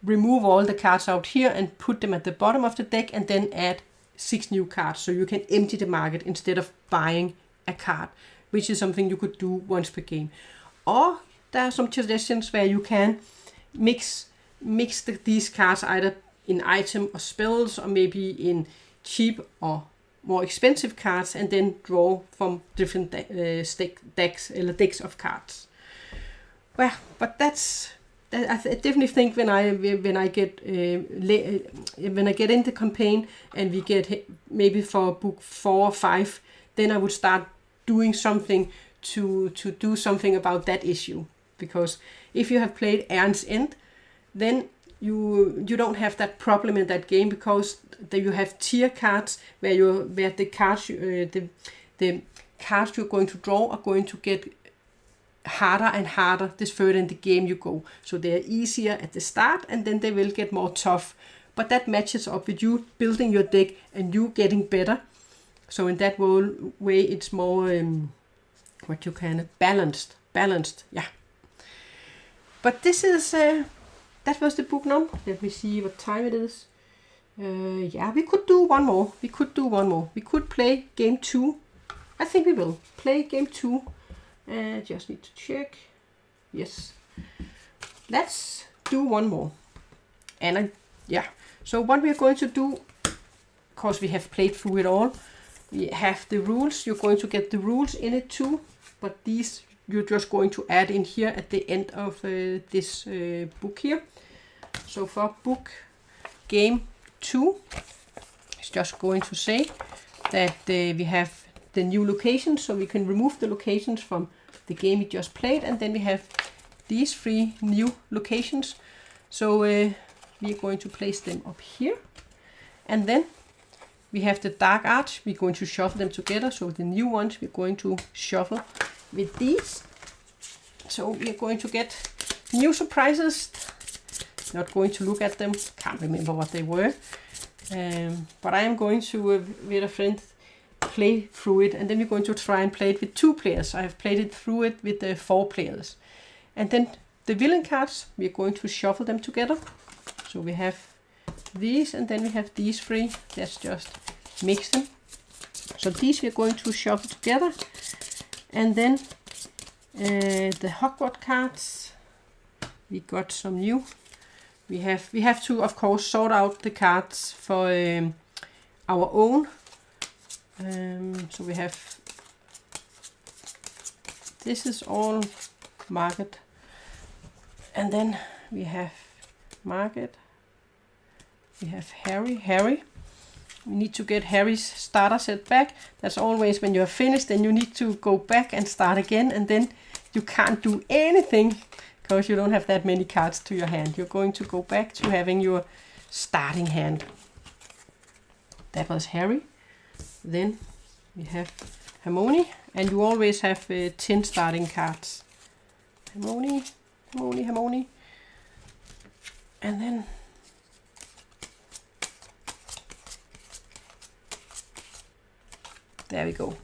remove all the cards out here and put them at the bottom of the deck and then add 6 new cards, so you can empty the market instead of buying a card, which is something you could do once per game. Or there are some suggestions where you can mix these cards either in item or spells, or maybe in cheap or more expensive cards, and then draw from different decks of cards. Well, but that's I definitely think when I get in the campaign and we get maybe for book 4 or 5, then I would start doing something to do something about that issue. Because if you have played Aaron's End, then you don't have that problem in that game, because you have tier cards where the cards the cards you're going to draw are going to get harder and harder the further in the game you go. So they're easier at the start, and then they will get more tough. But that matches up with you building your deck and you getting better. So in that way, it's more balanced. Yeah. But this is that was the book number. Let me see what time it is. Yeah, we could do one more. We could play game 2. I think we will play game 2. Just need to check. Yes. Let's do one more. And so what we are going to do, because we have played through it all, we have the rules. You're going to get the rules in it too, but these you're just going to add in here at the end of this book here. So for book game 2, it's just going to say that we have the new locations, so we can remove the locations from the game we just played, and then we have these 3 new locations. So we are going to place them up here, and then we have the dark arts. We're going to shuffle them together. So the new ones we're going to shuffle with these. So we are going to get new surprises. Not going to look at them. Can't remember what they were. But I am going to, with a friend, play through it, and then we're going to try and play it with 2 players. I have played it through it with 4 players. And then the villain cards, we're going to shuffle them together. So we have these, and then we have these 3. Let's just mix them. So these we're going to shuffle together. And then the Hogwarts cards, we got some new. We have to, of course, sort out the cards for our own. So we have, this is all market, and then we have market, we have Harry. We need to get Harry's starter set back. That's always when you're finished, then you need to go back and start again, and then you can't do anything because you don't have that many cards to your hand. You're going to go back to having your starting hand. That was Harry. Then we have Hermione, and you always have 10 starting cards. Hermione. And then there we go.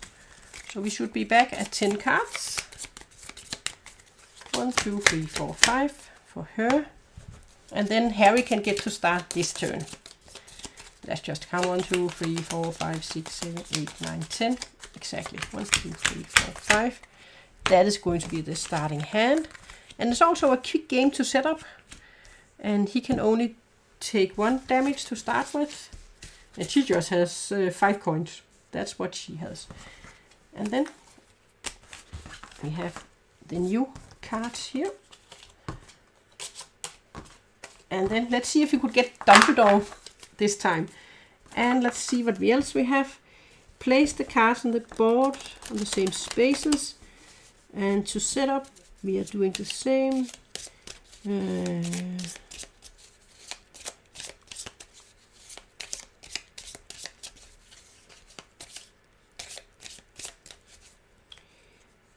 So we should be back at 10 cards. 1, 2, 3, 4, 5 for her. And then Harry can get to start this turn. Let's just count 1, 2, 3, 4, 5, 6, 7, 8, 9, 10. Exactly. 1, 2, 3, 4, 5. That is going to be the starting hand. And it's also a quick game to set up. And he can only take 1 damage to start with. And she just has 5 coins. That's what she has. And then we have the new cards here. And then let's see if we could get Dumbledore this time. And let's see what else we have. Place the cards on the board on the same spaces. And to set up, we are doing the same.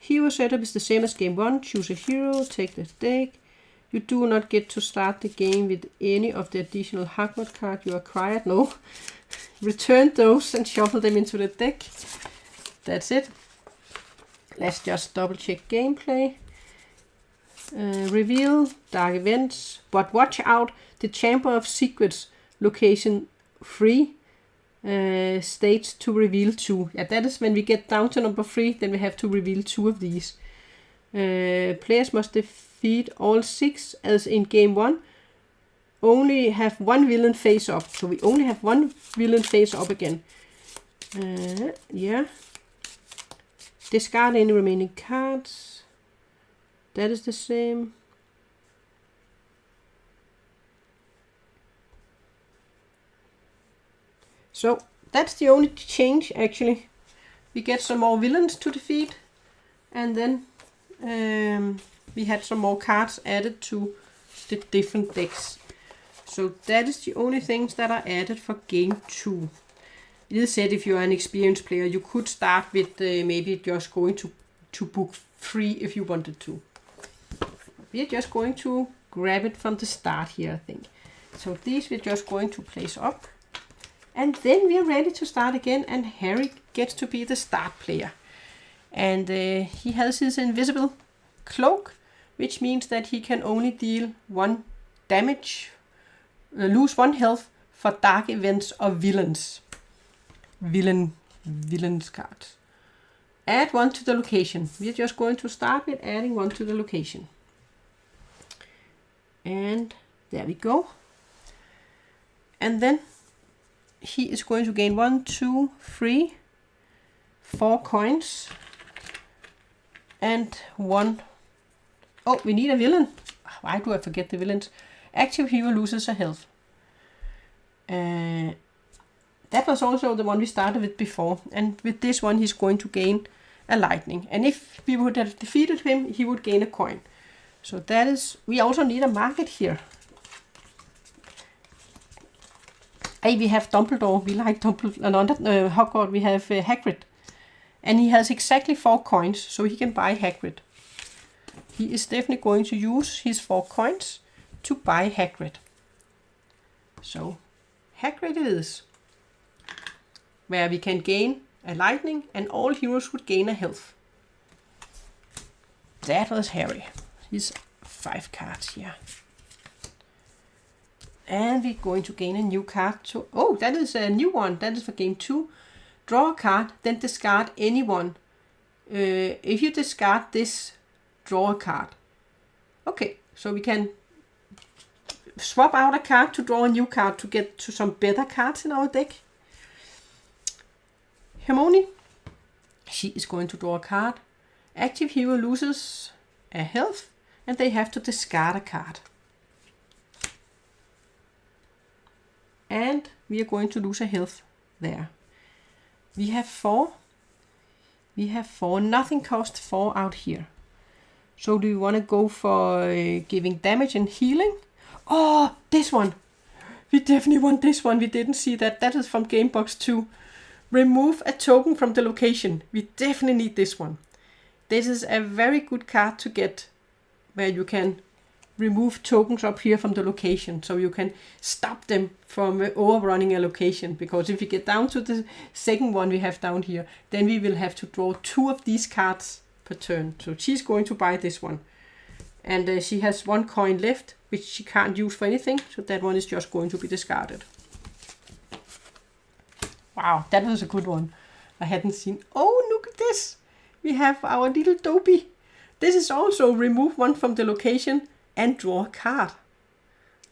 Hero setup is the same as game 1. Choose a hero, take the deck. You do not get to start the game with any of the additional Hogwarts cards you acquired. No. Return those and shuffle them into the deck. That's it. Let's just double check gameplay. Reveal dark events, but watch out, the Chamber of Secrets location 3 states to reveal 2. Yeah, that is when we get down to number 3, then we have to reveal 2 of these. Players must defeat all 6 as in game 1. Only have 1 villain face up, so we only have 1 villain face up again. Yeah. Discard any remaining cards. That is the same. So that's the only change actually. We get some more villains to defeat, and then we had some more cards added to the different decks. So that is the only things that are added for game 2. It is said if you are an experienced player, you could start with maybe just going to book 3 if you wanted to. We are just going to grab it from the start here, I think. So these we're just going to place up. And then we are ready to start again, and Harry gets to be the start player. And he has his invisible cloak, which means that he can only deal 1 damage, lose 1 health for dark events or villains. Villains cards. Add 1 to the location. We are just going to start with adding 1 to the location. And there we go. And then he is going to gain 1, 2, 3, 4 coins. And 1. Oh, we need a villain. Why do I forget the villains? Active hero loses a health. That was also the one we started with before. And with this one, he's going to gain a lightning. And if we would have defeated him, he would gain a coin. So that is... We also need a market here. Hey, we have Dumbledore. We like Dumbledore. And under Hogwarts, we have Hagrid. And he has exactly 4 coins, so he can buy Hagrid. He is definitely going to use his 4 coins to buy Hagrid. So, Hagrid it is. Where we can gain a lightning and all heroes would gain a health. That was Harry. He's 5 cards here. And we're going to gain a new card. Oh, that is a new one. That is for game 2. Draw a card, then discard any one. If you discard this, draw a card. Okay, so we can swap out a card to draw a new card to get to some better cards in our deck. Hermione, she is going to draw a card. Active hero loses a health and they have to discard a card. And we are going to lose a health there. We have 4. We have 4. Nothing costs 4 out here. So do we want to go for giving damage and healing? Oh, this one. We definitely want this one. We didn't see that. That is from Game Box 2. Remove a token from the location. We definitely need this one. This is a very good card to get, where you can remove tokens up here from the location, so you can stop them from overrunning a location. Because if we get down to the second one we have down here, then we will have to draw 2 of these cards per turn. So she's going to buy this one. And she has 1 coin left, which she can't use for anything, so that one is just going to be discarded. Wow, that was a good one. I hadn't seen... Oh, look at this! We have our little Dobby. This is also remove 1 from the location and draw a card.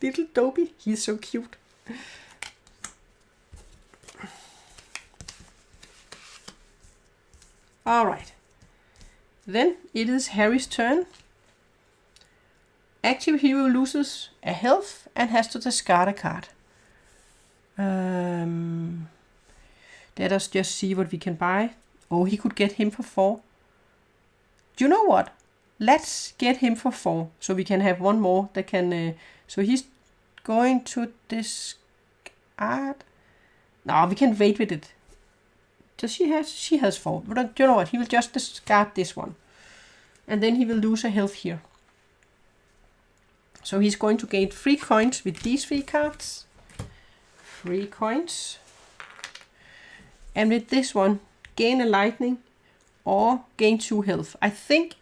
Little Dobby, he's so cute. Alright. Then it is Harry's turn. Active hero loses a health and has to discard a card. Let us just see what we can buy. Oh, he could get him for 4. Do you know what? Let's get him for 4, so we can have 1 more that can... so he's going to discard... No, we can wait with it. Does she has? She has 4. But do you know what? He will just discard this one. And then he will lose a health here. So he's going to gain 3 coins with these 3 cards. 3 coins. And with this one, gain a lightning or gain 2 health. I think,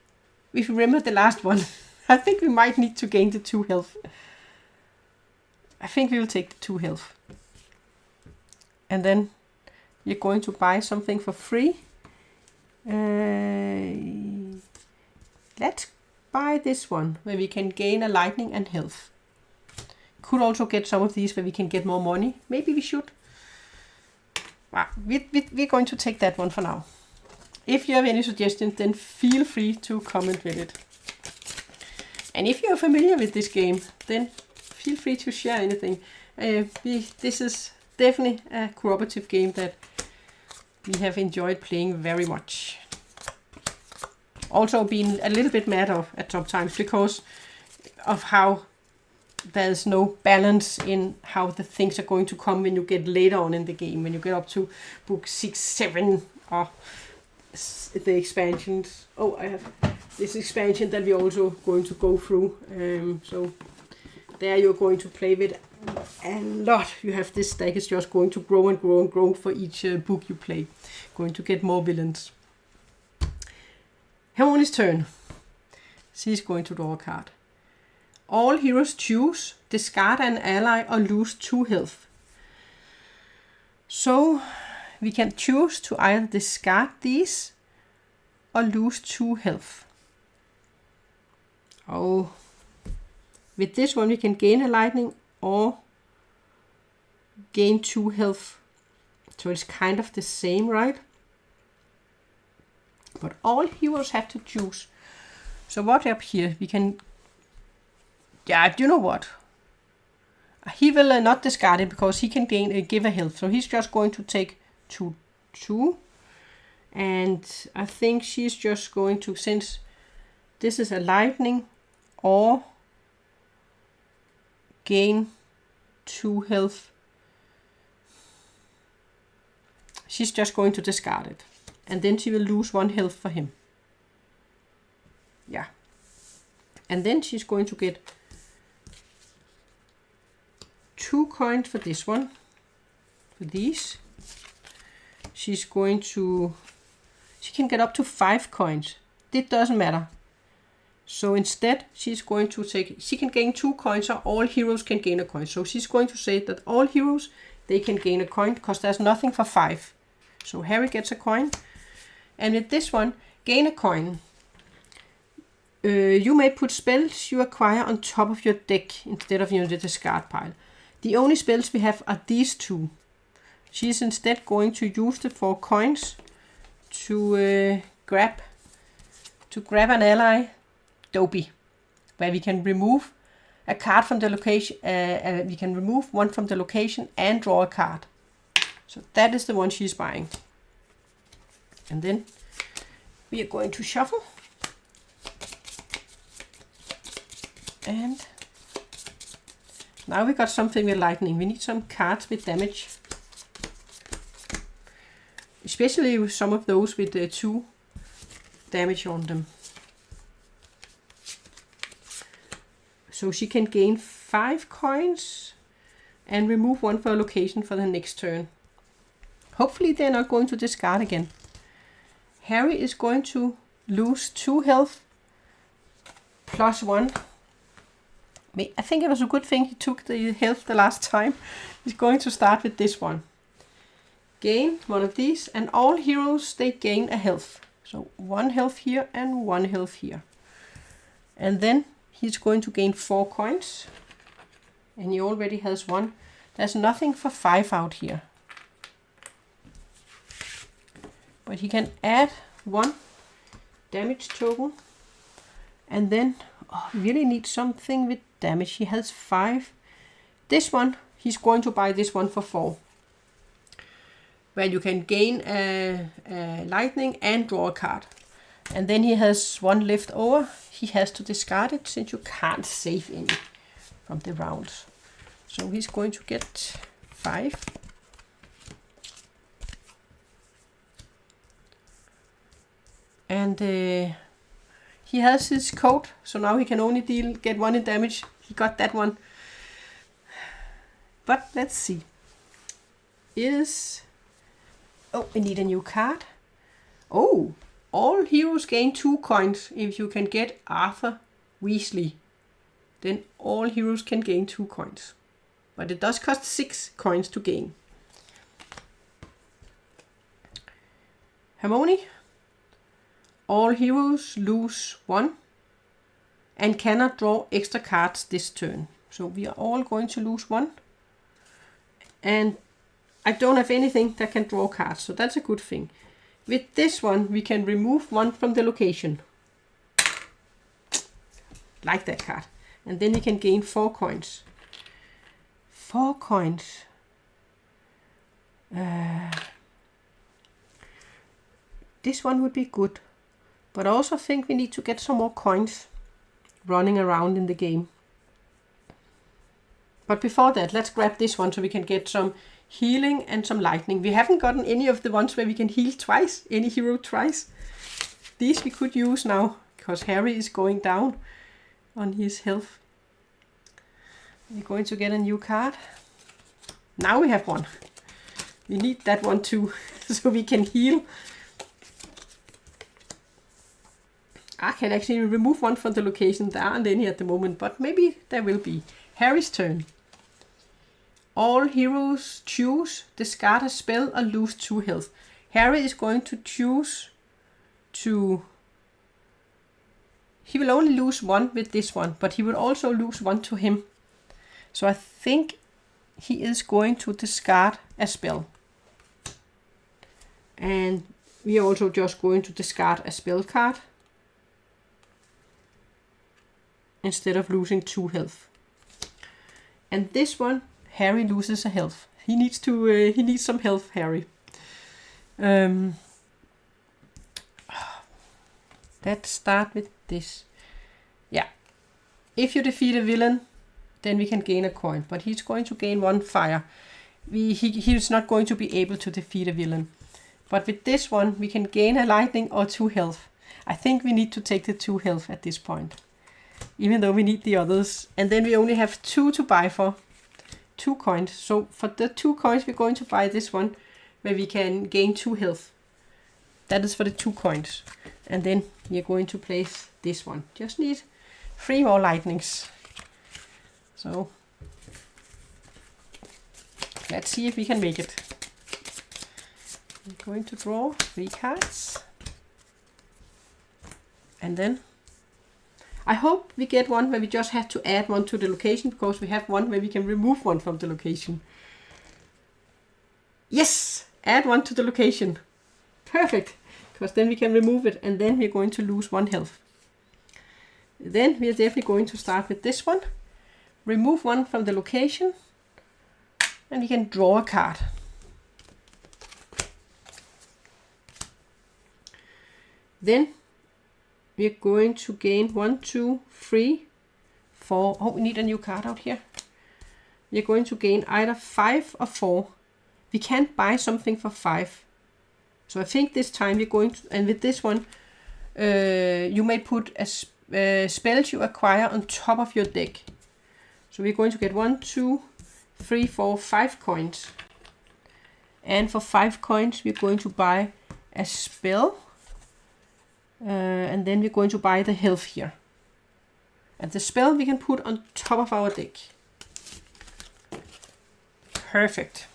if you remember the last one, I think we might need to gain the 2 health. I think we will take the 2 health. And then you're going to buy something for free. Let's buy this one, where we can gain a lightning and health. Could also get some of these where we can get more money. Maybe we should. We're going to take that one for now. If you have any suggestions, then feel free to comment with it. And if you're familiar with this game, then feel free to share anything. This is definitely a cooperative game that we have enjoyed playing very much. Also been a little bit mad at sometimes because of how there's no balance in how the things are going to come when you get later on in the game, when you get up to book 6, 7, or the expansions. Oh, I have this expansion that we're also going to go through. So there you're going to play with a lot. You have this stack is just going to grow and grow and grow for each book you play. Going to get more villains. Hermione's turn. She's going to draw a card. All heroes choose, discard an ally or lose 2 health. So we can choose to either discard these or lose 2 health. Oh, with this one we can gain a lightning or gain 2 health. So it's kind of the same, right? But all heroes have to choose. So what up here? We can... Yeah, do you know what? He will not discard it because he can give a health. So he's just going to take 2. And I think she's just going to, since this is a lightning, or gain 2 health. She's just going to discard it. And then she will lose 1 health for him. Yeah. And then she's going to get 2 coins for this one. For these. She's going to... She can get up to 5 coins. It doesn't matter. So instead, she's going to take... She can gain 2 coins, or all heroes can gain a coin. So she's going to say that all heroes, they can gain a coin, because there's nothing for 5. So Harry gets a coin. And with this one, gain a coin. You may put spells you acquire on top of your deck instead of the discard pile. The only spells we have are these 2. She's instead going to use the 4 coins to grab an ally, Dobby, where we can remove a card from the location. We can remove one from the location and draw a card. So that is the one she's buying. And then we are going to shuffle. And now we got something with lightning. We need some cards with damage. Especially with some of those with 2 damage on them. So she can gain 5 coins and remove 1 for a location for the next turn. Hopefully they're not going to discard again. Harry is going to lose 2 health plus 1. I think it was a good thing he took the health the last time. He's going to start with this one. Gain one of these, and all heroes, they gain a health. So 1 health here and 1 health here. And then he's going to gain 4 coins. And he already has 1. There's nothing for 5 out here. But he can add 1 damage token. And then, we really need something with damage. He has 5. This one, he's going to buy this one for 4. Where you can gain a lightning and draw a card. And then he has 1 left over. He has to discard it since you can't save any from the rounds. So he's going to get 5. And he has his coat, so now he can only get 1 in damage. He got that one. But let's see. Oh, we need a new card. Oh, all heroes gain 2 coins if you can get Arthur Weasley. Then all heroes can gain 2 coins. But it does cost 6 coins to gain. Hermione. All heroes lose 1 and cannot draw extra cards this turn. So we are all going to lose 1. And I don't have anything that can draw cards, so that's a good thing. With this one, we can remove 1 from the location. Like that card. And then we can gain 4 coins. 4 coins. This one would be good. But I also think we need to get some more coins running around in the game. But before that, let's grab this one so we can get some healing and some lightning. We haven't gotten any of the ones where we can heal twice, any hero twice. These we could use now, because Harry is going down on his health. We're going to get a new card. Now we have one. We need that one too, so we can heal. I can actually remove one from the location. There aren't any at the moment, but maybe there will be. Harry's turn. All heroes choose, discard a spell or lose 2 health. Harry is going to choose to... He will only lose 1 with this one, but he will also lose 1 to him. So I think he is going to discard a spell. And we are also just going to discard a spell card instead of losing 2 health. And this one, Harry loses a health. He needs some health, Harry. Let's start with this. Yeah. If you defeat a villain, then we can gain a coin. But he's going to gain 1 fire. He's not going to be able to defeat a villain. But with this one, we can gain a lightning or 2 health. I think we need to take the 2 health at this point. Even though we need the others. And then we only have 2 to buy for. 2 coins. So for the 2 coins, we're going to buy this one, where we can gain 2 health. That is for the 2 coins. And then we are going to place this one. Just need 3 more lightnings. So let's see if we can make it. I'm going to draw 3 cards. And then I hope we get one where we just have to add 1 to the location, because we have one where we can remove 1 from the location. Yes! Add 1 to the location. Perfect! Because then we can remove it, and then we're going to lose 1 health. Then we are definitely going to start with this one. Remove 1 from the location, and we can draw a card. Then we are going to gain 1, 2, 3, 4. Oh, we need a new card out here. We are going to gain either 5 or 4. We can't buy something for 5. So I think this time we're going to, and with this one, you may put a spells you acquire on top of your deck. So we're going to get 1, 2, 3, 4, 5 coins. And for 5 coins, we're going to buy a spell. And then we're going to buy the health here. And the spell we can put on top of our deck. Perfect.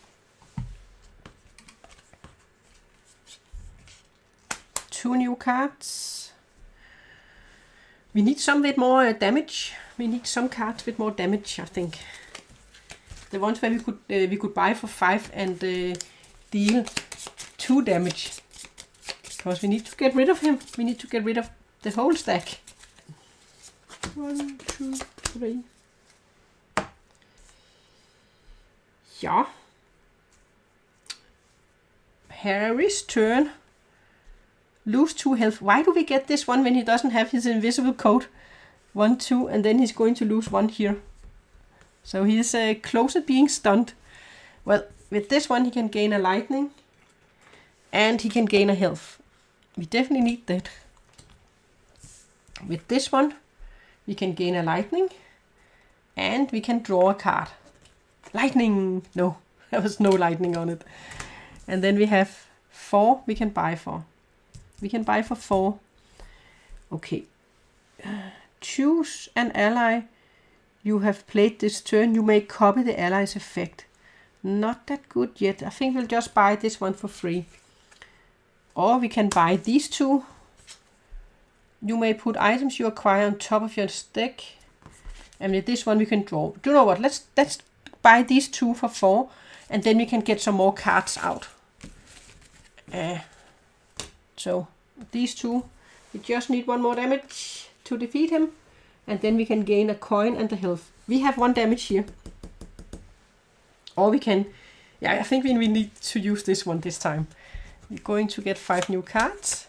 2 new cards. We need some with more damage. We need some cards with more damage, I think. The ones where we could buy for 5 and deal 2 damage. Because we need to get rid of him. We need to get rid of the whole stack. 1, 2, 3. Yeah. Harry's turn. Lose 2 health. Why do we get this one when he doesn't have his invisible coat? 1, 2, and then he's going to lose 1 here. So he is close at being stunned. Well, with this one he can gain a lightning. And he can gain a health. We definitely need that. With this one, we can gain a lightning. And we can draw a card. Lightning! No, there was no lightning on it. And then we have 4 we can buy for. We can buy for 4. Okay. Choose an ally you have played this turn. You may copy the ally's effect. Not that good yet. I think we'll just buy this one for free. Or we can buy these 2. You may put items you acquire on top of your deck. And with this one we can draw. Do you know what? Let's buy these 2 for 4. And then we can get some more cards out. So these 2. We just need 1 more damage to defeat him. And then we can gain a coin and the health. We have 1 damage here. Or we can Yeah, I think we need to use this one this time. We're going to get 5 new cards.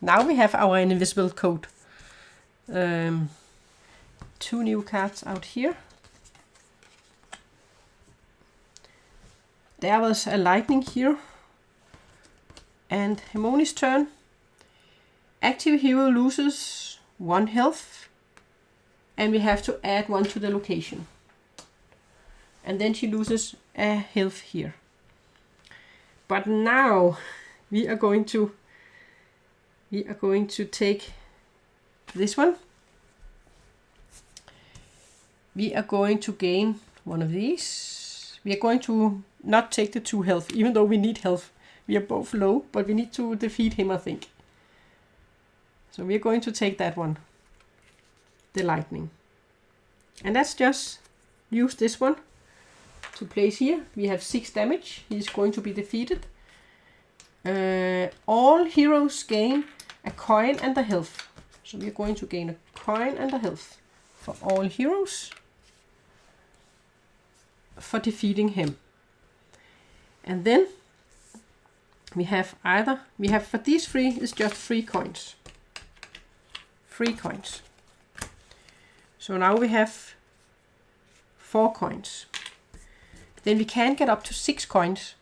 Now we have our invisible coat. 2 new cards out here. There was a lightning here. And Hermione's turn. Active hero loses 1 health. And we have to add 1 to the location. And then she loses a health here. But now we are going to take this one. We are going to gain 1 of these. We are going to not take the 2 health, even though we need health. We are both low, but we need to defeat him, I think. So we are going to take that one. The lightning. And let's just use this one to place here. We have 6 damage. He is going to be defeated. All heroes gain a coin and a health. So we are going to gain a coin and a health for all heroes for defeating him. And then we have for these 3 is just 3 coins. 3 coins. So now we have 4 coins. Then we can get up to 6 coins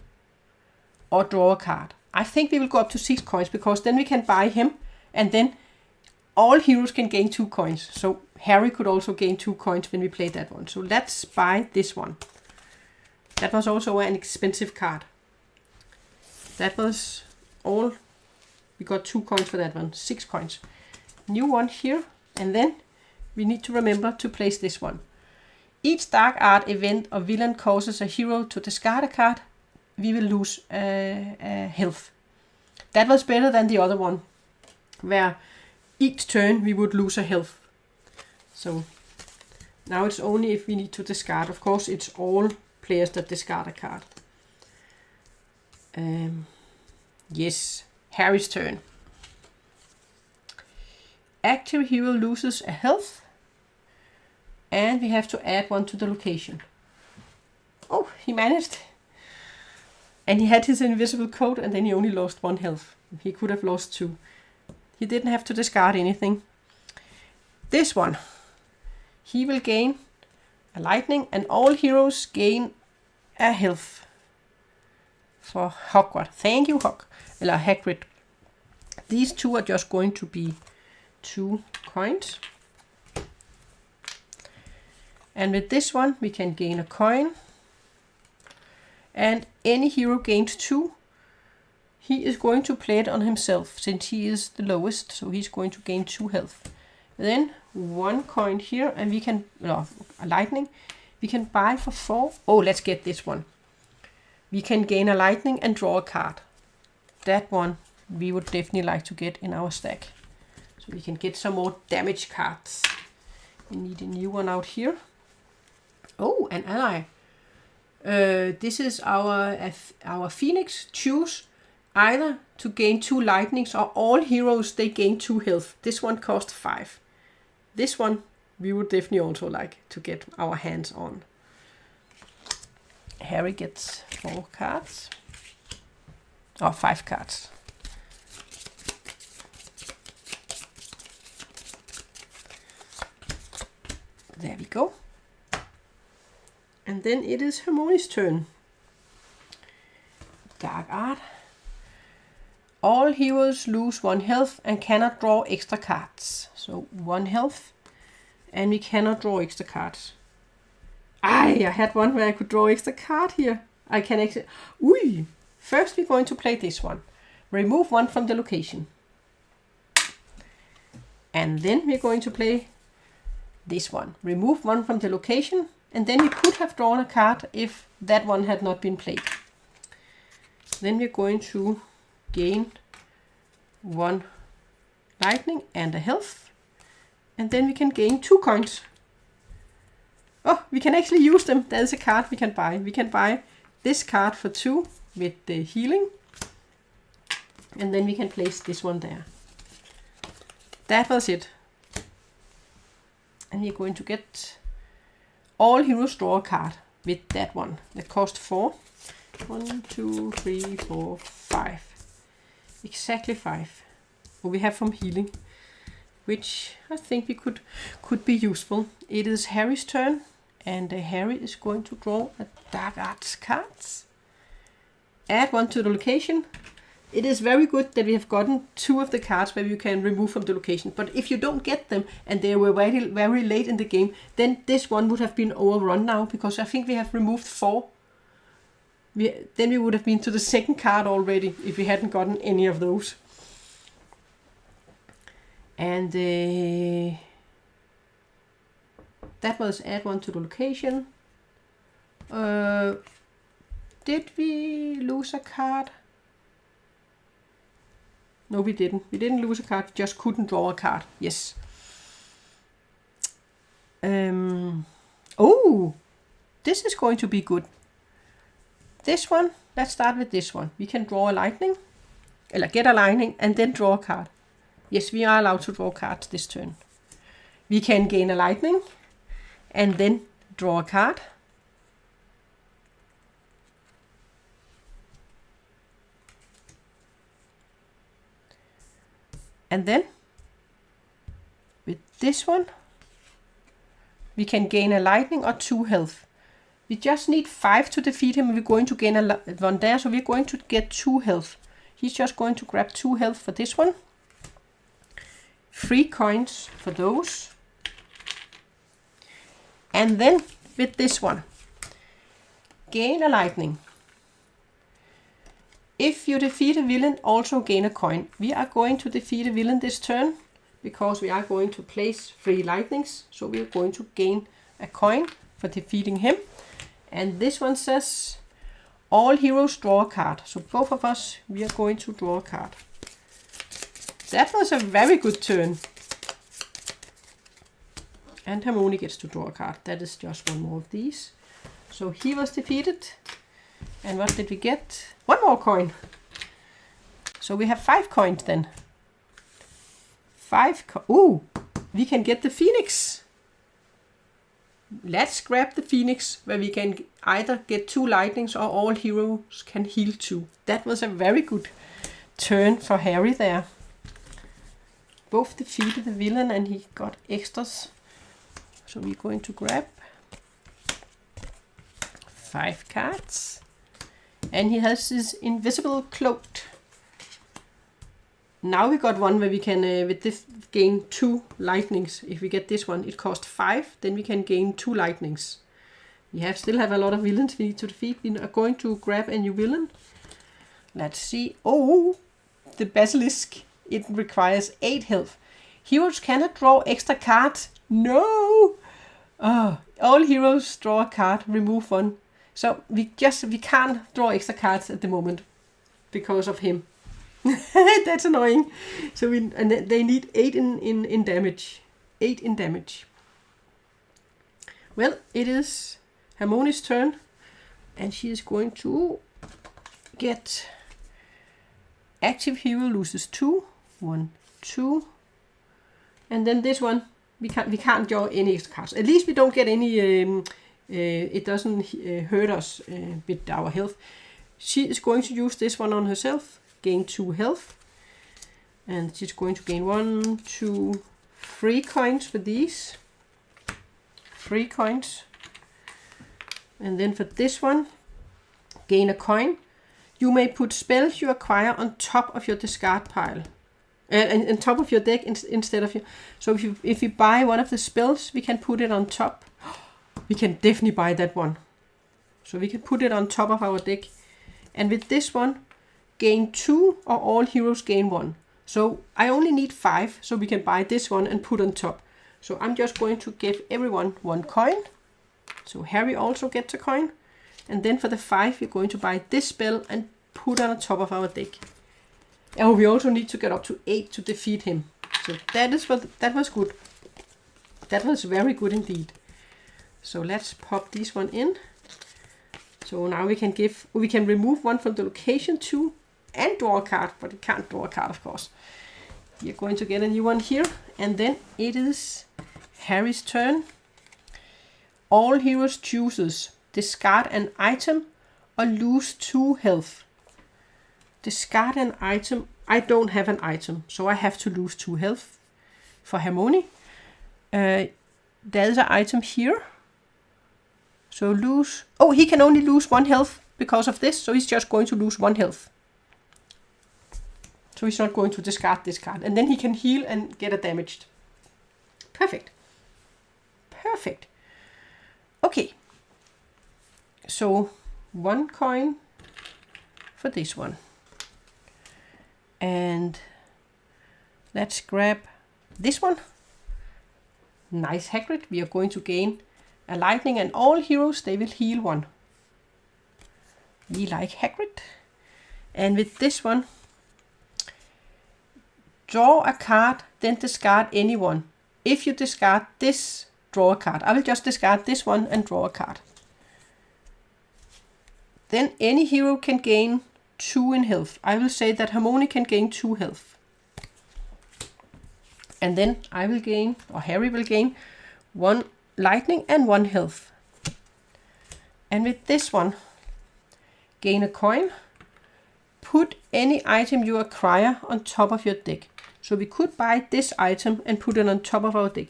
or draw a card. I think we will go up to 6 coins because then we can buy him and then all heroes can gain 2 coins. So Harry could also gain 2 coins when we play that one. So let's buy this one. That was also an expensive card. That was all. We got 2 coins for that one. 6 coins. New one here. And then we need to remember to place this one. Each dark art event or villain causes a hero to discard a card. We will lose health. That was better than the other one, where each turn we would lose a health. So now it's only if we need to discard. Of course, it's all players that discard a card. Yes, Harry's turn. Active hero loses a health. And we have to add 1 to the location. Oh, he managed. And he had his invisible coat and then he only lost 1 health. He could have lost 2. He didn't have to discard anything. This one. He will gain a lightning and all heroes gain a health. For Hogwarts. Thank you, Hagrid. These 2 are just going to be 2 coins. And with this one, we can gain a coin. And any hero gains 2. He is going to play it on himself, since he is the lowest. So he's going to gain 2 health. Then 1 coin here, and we can, a lightning. We can buy for 4. Oh, let's get this one. We can gain a lightning and draw a card. That one we would definitely like to get in our stack. So we can get some more damage cards. We need a new one out here. Oh, an ally. This is our Phoenix. Choose either to gain 2 lightnings or all heroes, they gain 2 health. This one costs 5. This one we would definitely also like to get our hands on. Harry gets 4 cards. Or 5 cards. There we go. And then it is Hermione's turn. Dark art. All heroes lose 1 health and cannot draw extra cards. So 1 health and we cannot draw extra cards. I had one where I could draw extra card here. I can actually... Ooh! First we're going to play this one. Remove 1 from the location. And then we're going to play this one. Remove 1 from the location. And then we could have drawn a card if that one had not been played. Then we're going to gain 1 lightning and a health. And then we can gain 2 coins. Oh, we can actually use them. There's a card we can buy. We can buy this card for 2 with the healing. And then we can place this one there. That was it. And we're going to get all heroes draw a card. with that one that cost 4. 1, 2, 3, 4, 5. Exactly 5. What we have from healing, which I think we could be useful. It is Harry's turn, and Harry is going to draw a dark arts cards. Add 1 to the location. It is very good that we have gotten 2 of the cards where you can remove from the location. But if you don't get them and they were very, very late in the game, then this one would have been overrun now, because I think we have removed 4. Then we would have been to the second card already if we hadn't gotten any of those. And that was add 1 to the location. Did we lose a card? No, we didn't. We didn't lose a card. We just couldn't draw a card. Yes. Oh, this is going to be good. This one, let's start with this one. We can draw a lightning, or get a lightning, and then draw a card. Yes, we are allowed to draw cards this turn. We can gain a lightning, and then draw a card. And then, with this one, we can gain a lightning or 2 health. We just need 5 to defeat him, and we're going to gain a 1 there, so we're going to get 2 health. He's just going to grab 2 health for this one. 3 coins for those. And then, with this one, gain a lightning. If you defeat a villain, also gain a coin. We are going to defeat a villain this turn, because we are going to place 3 lightnings. So we are going to gain a coin for defeating him. And this one says, all heroes draw a card. So both of us, we are going to draw a card. That was a very good turn. And Hermione gets to draw a card. That is just 1 more of these. So he was defeated. And what did we get? 1 more coin. So we have 5 coins then. 5 Ooh, we can get the Phoenix. Let's grab the Phoenix, where we can either get 2 lightnings or all heroes can heal 2. That was a very good turn for Harry there. Both defeated the villain and he got extras. So we're going to grab 5 cards. And he has his invisible cloak. Now we got one where we can with this gain 2 lightnings. If we get this one, it costs 5. Then we can gain 2 lightnings. We still have a lot of villains we need to defeat. We are going to grab a new villain. Let's see. Oh, the basilisk. It requires 8 health. Heroes cannot draw extra cards. No. All heroes draw a card. Remove 1. So we can't draw extra cards at the moment because of him. That's annoying. So they need 8 in damage. 8 in damage. Well, it is Hermione's turn, and she is going to get active hero loses 2. 1, 2, and then this one we can't draw any extra cards. At least we don't get any. It doesn't hurt us with our health. She is going to use this one on herself. Gain 2 health, and she's going to gain 1, 2, 3 coins for these. 3 coins, and then for this one, gain a coin. You may put spells you acquire on top of your discard pile, and on top of your deck instead of your. So if you buy one of the spells, we can put it on top. We can definitely buy that one. So we can put it on top of our deck, and with this one, gain 2 or all heroes gain 1. So I only need 5, so we can buy this one and put on top. So I'm just going to give everyone 1 coin. So Harry also gets a coin. And then for the 5, we're going to buy this spell and put on top of our deck. Oh, we also need to get up to 8 to defeat him. So that was good. That was very good indeed. So let's pop this one in. So now we can remove 1 from the location too. And draw a card, but it can't draw a card, of course. We're going to get a new one here, and then it is Harry's turn. All heroes chooses discard an item or lose 2 health. Discard an item. I don't have an item, so I have to lose 2 health. For Hermione, there's an item here. So lose... Oh, he can only lose 1 health because of this, so he's just going to lose 1 health. So he's not going to discard this card. And then he can heal and get a damaged. Perfect. Perfect. Okay. So 1 coin for this one. And let's grab this one. Nice Hagrid. We are going to gain a lightning, and all heroes, they will heal 1. We like Hagrid. And with this one, draw a card, then discard any one. If you discard this, draw a card. I will just discard this one and draw a card. Then any hero can gain 2 in health. I will say that Hermione can gain 2 health. And then I will gain, or Harry will gain, 1 lightning and 1 health. And with this one, gain a coin. Put any item you acquire on top of your deck. So we could buy this item and put it on top of our deck.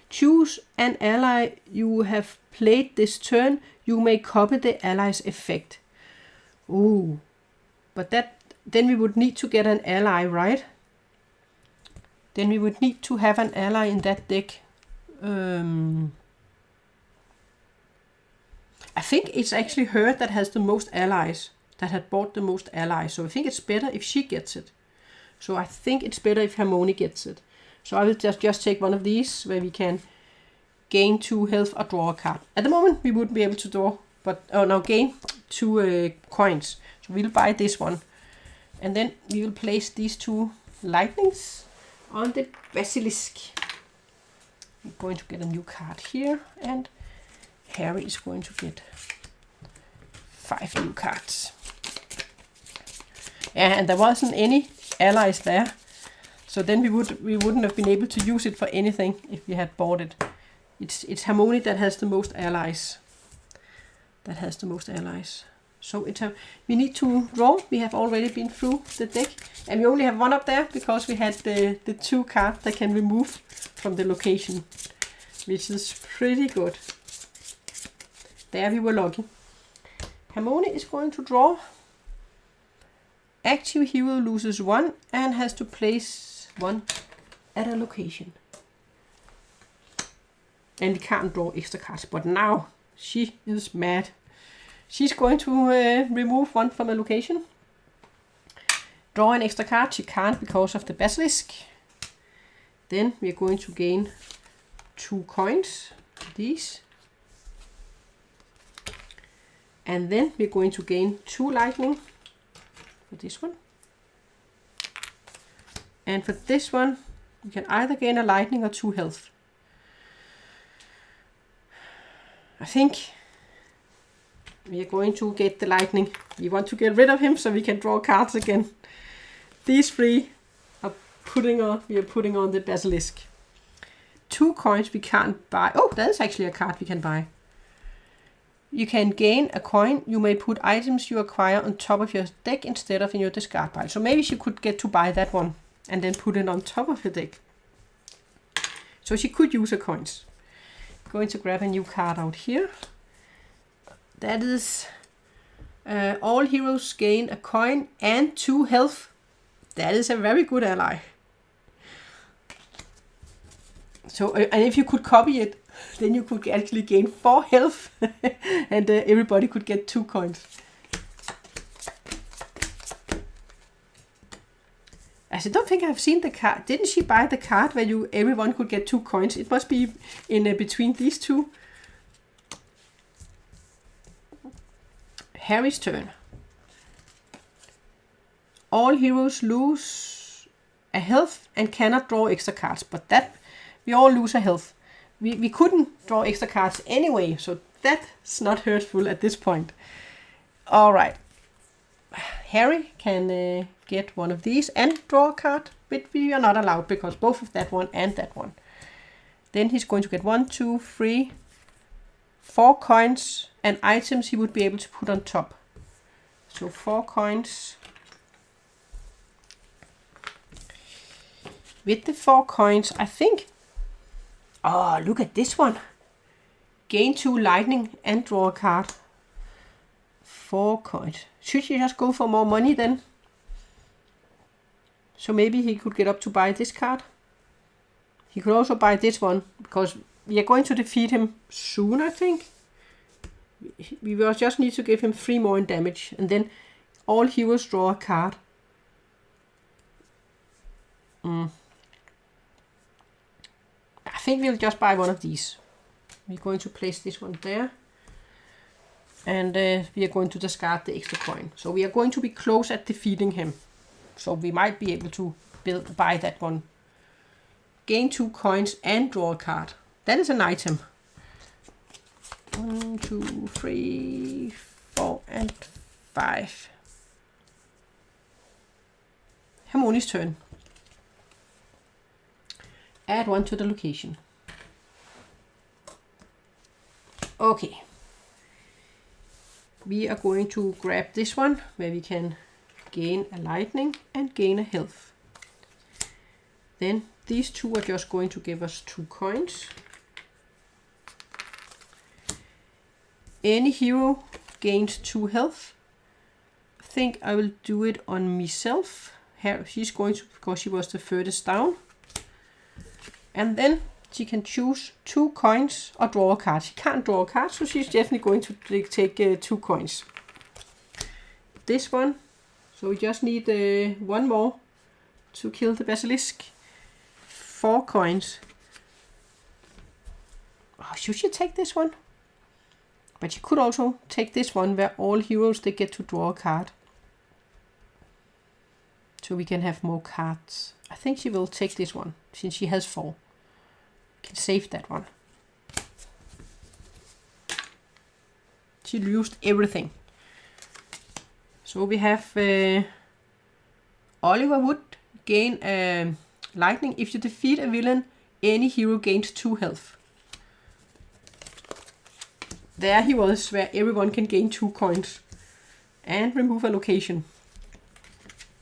Choose an ally you have played this turn. You may copy the ally's effect. Ooh, but then we would need to get an ally, right? Then we would need to have an ally in that deck. I think it's actually her that has the most allies, that had bought the most allies. So I think it's better if she gets it. So I think it's better if Hermione gets it. So I will just take one of these where we can gain 2 health or draw a card. At the moment we wouldn't be able to draw, but gain 2 coins. So we'll buy this one. And then we will place these 2 lightnings on the basilisk. I'm going to get a new card here, and Harry is going to get 5 new cards. And there wasn't any allies there, so then we wouldn't have been able to use it for anything if we had bought it. It's Hermione that has the most allies. So we need to draw. We have already been through the deck, and we only have 1 up there because we had the 2 cards that can remove from the location, which is pretty good. There we were lucky. Hermione is going to draw. Active hero loses 1 and has to place 1 at a location. And we can't draw extra cards, but now she is mad. She's going to remove 1 from a location. Draw an extra card. She can't because of the basilisk. Then we're going to gain 2 coins. These. And then we're going to gain 2 lightning for this one. And for this one, we can either gain a lightning or 2 health. I think we are going to get the lightning. We want to get rid of him so we can draw cards again. These 3 are we are putting on the basilisk. 2 coins we can't buy. Oh, that is actually a card we can buy. You can gain a coin. You may put items you acquire on top of your deck instead of in your discard pile. So maybe she could get to buy that one and then put it on top of her deck. So she could use her coins. Going to grab a new card out here. That is all heroes gain a coin and 2 health. That is a very good ally. So, and if you could copy it, then you could actually gain 4 health and everybody could get 2 coins. I don't think I've seen the card. Didn't she buy the card where everyone could get 2 coins? It must be in between these 2. Harry's turn. All heroes lose a health and cannot draw extra cards, but that we all lose a health. We couldn't draw extra cards anyway, so that's not hurtful at this point. All right. Harry can get one of these and draw a card, but we are not allowed because both of that one and that one. Then he's going to get 1, 2, 3, 4 coins and items he would be able to put on top. So 4 coins. With the 4 coins, I think... Oh, look at this one. Gain 2 lightning and draw a card. 4 coins. Should he just go for more money then? So maybe he could get up to buy this card. He could also buy this one, because we are going to defeat him soon, I think. We will just need to give him 3 more in damage, and then all heroes draw a card. I think we'll just buy one of these. We're going to place this one there. And we are going to discard the extra coin. So we are going to be close at defeating him. So we might be able to buy that one. Gain 2 coins and draw a card. That is an item. 1, 2, 3, 4, and 5. Hermione's turn. Add 1 to the location. Okay. We are going to grab this one, where we can gain a lightning and gain a health. Then these 2 are just going to give us 2 coins. Any hero gains 2 health. I think I will do it on myself. Here she's going to, because she was the furthest down. And then she can choose 2 coins or draw a card. She can't draw a card, so she's definitely going to take 2 coins. This one. So we just need 1 more to kill the basilisk. 4 coins. Oh, should she take this one? But she could also take this one, where all heroes, they get to draw a card. So we can have more cards. I think she will take this one, since she has 4. Can save that one. She used everything. So we have Oliver would gain lightning. If you defeat a villain, any hero gains 2 health. There he was, where everyone can gain 2 coins. And remove a location.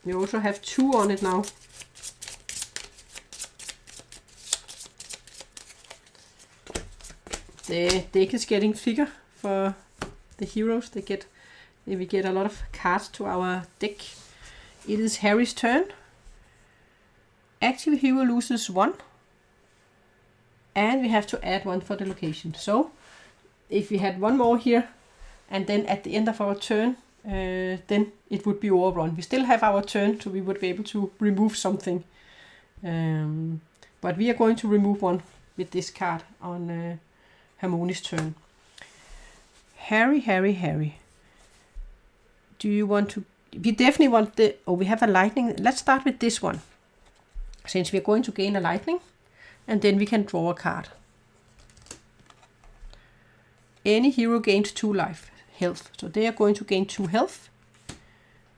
We also have 2 on it now. The deck is getting bigger for the heroes. We get a lot of cards to our deck. It is Harry's turn. Active hero loses 1. And we have to add 1 for the location. So, if we had 1 more here, and then at the end of our turn, then it would be overrun. We still have our turn, so we would be able to remove something. But we are going to remove 1 with this card on Hermione's turn. Harry. Do you want to... We definitely want the... Oh, we have a lightning. Let's start with this one. Since we are going to gain a lightning. And then we can draw a card. Any hero gains 2 health. So they are going to gain 2 health.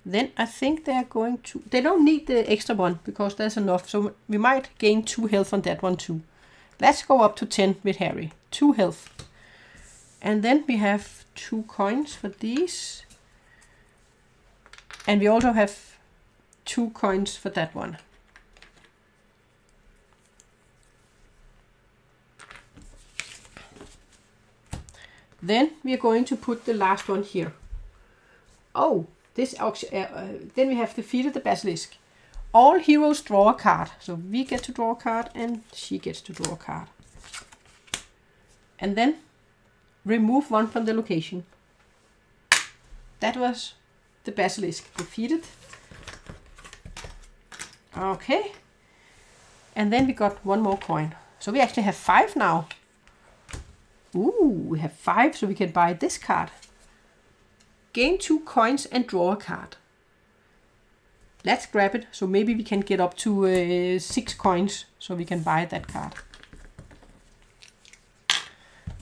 Then I think they are going to... They don't need the extra one, because there's enough. So we might gain 2 health on that one too. Let's go up to 10 with Harry. 2 health. And then we have 2 coins for these. And we also have 2 coins for that one. Then we are going to put the last one here. Oh, then we have defeated the basilisk. All heroes draw a card. So we get to draw a card and she gets to draw a card. And then remove 1 from the location. That was the basilisk defeated. Okay. And then we got 1 more coin. So we actually have 5 now. Ooh, we have 5, so we can buy this card. Gain 2 coins and draw a card. Let's grab it, so maybe we can get up to 6 coins, so we can buy that card.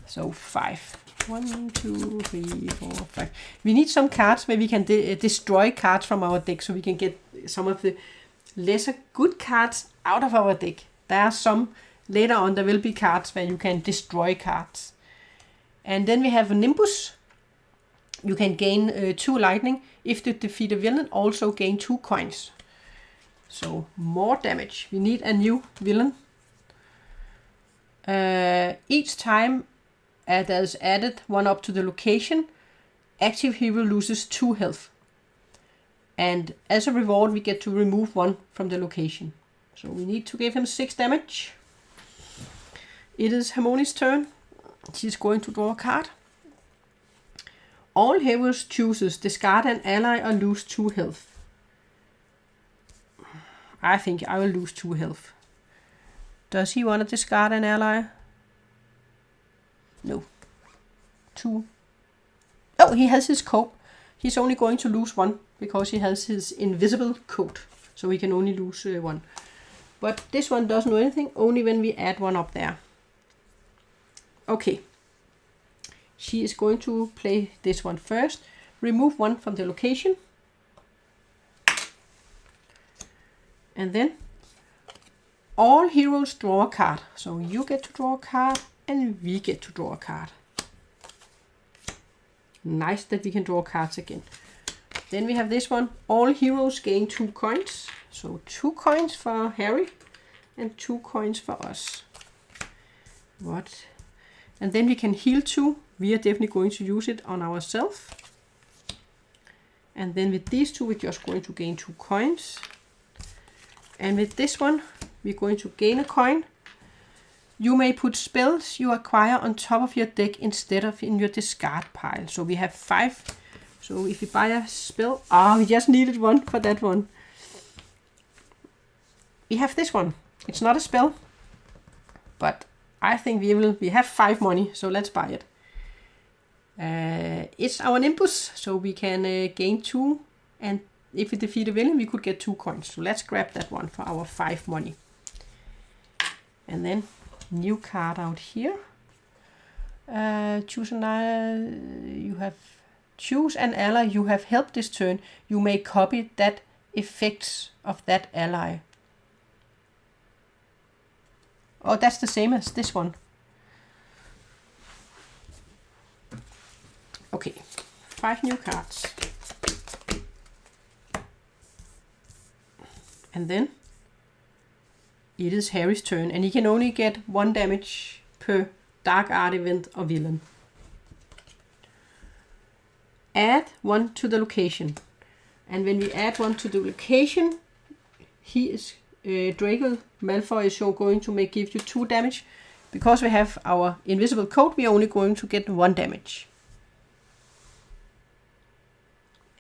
So 5. 1, 2, 3, 4, 5. We need some cards where we can destroy cards from our deck, so we can get some of the lesser good cards out of our deck. There are some, later on there will be cards where you can destroy cards. And then we have a Nimbus. You can gain 2 lightning. If you defeat a villain, also gain 2 coins. So more damage. We need a new villain. Each time there's added 1 up to the location, active hero loses 2 health. And as a reward, we get to remove 1 from the location. So we need to give him 6 damage. It is Hermione's turn. She's going to draw a card. All heroes chooses discard an ally or lose 2 health. I think I will lose 2 health. Does he want to discard an ally? No. 2. Oh, he has his coat. He's only going to lose 1 because he has his invisible coat. So he can only lose 1. But this one doesn't do anything, only when we add 1 up there. Okay. She is going to play this one first. Remove 1 from the location. And then all heroes draw a card. So you get to draw a card and we get to draw a card. Nice that we can draw cards again. Then we have this one. All heroes gain 2 coins. So 2 coins for Harry and 2 coins for us. What? And then we can heal 2. We are definitely going to use it on ourselves. And then with these 2, we're just going to gain 2 coins. And with this one, we're going to gain a coin. You may put spells you acquire on top of your deck instead of in your discard pile. So we have 5. So if you buy a spell, we just needed 1 for that one. We have this one. It's not a spell, but I think we have 5 money, so let's buy it. It's our Nimbus, so we can gain 2, and if we defeat a villain, we could get 2 coins. So let's grab that one for our 5 money. And then new card out here. Choose an ally. Choose an ally you have helped this turn. You may copy that effects of that ally. Oh, that's the same as this one. Okay, 5 new cards. And then it is Harry's turn, and he can only get 1 damage per dark art event or villain. Add 1 to the location. And when we add 1 to the location, Draco Malfoy is so going to give you 2 damage. Because we have our invisible coat, we are only going to get 1 damage.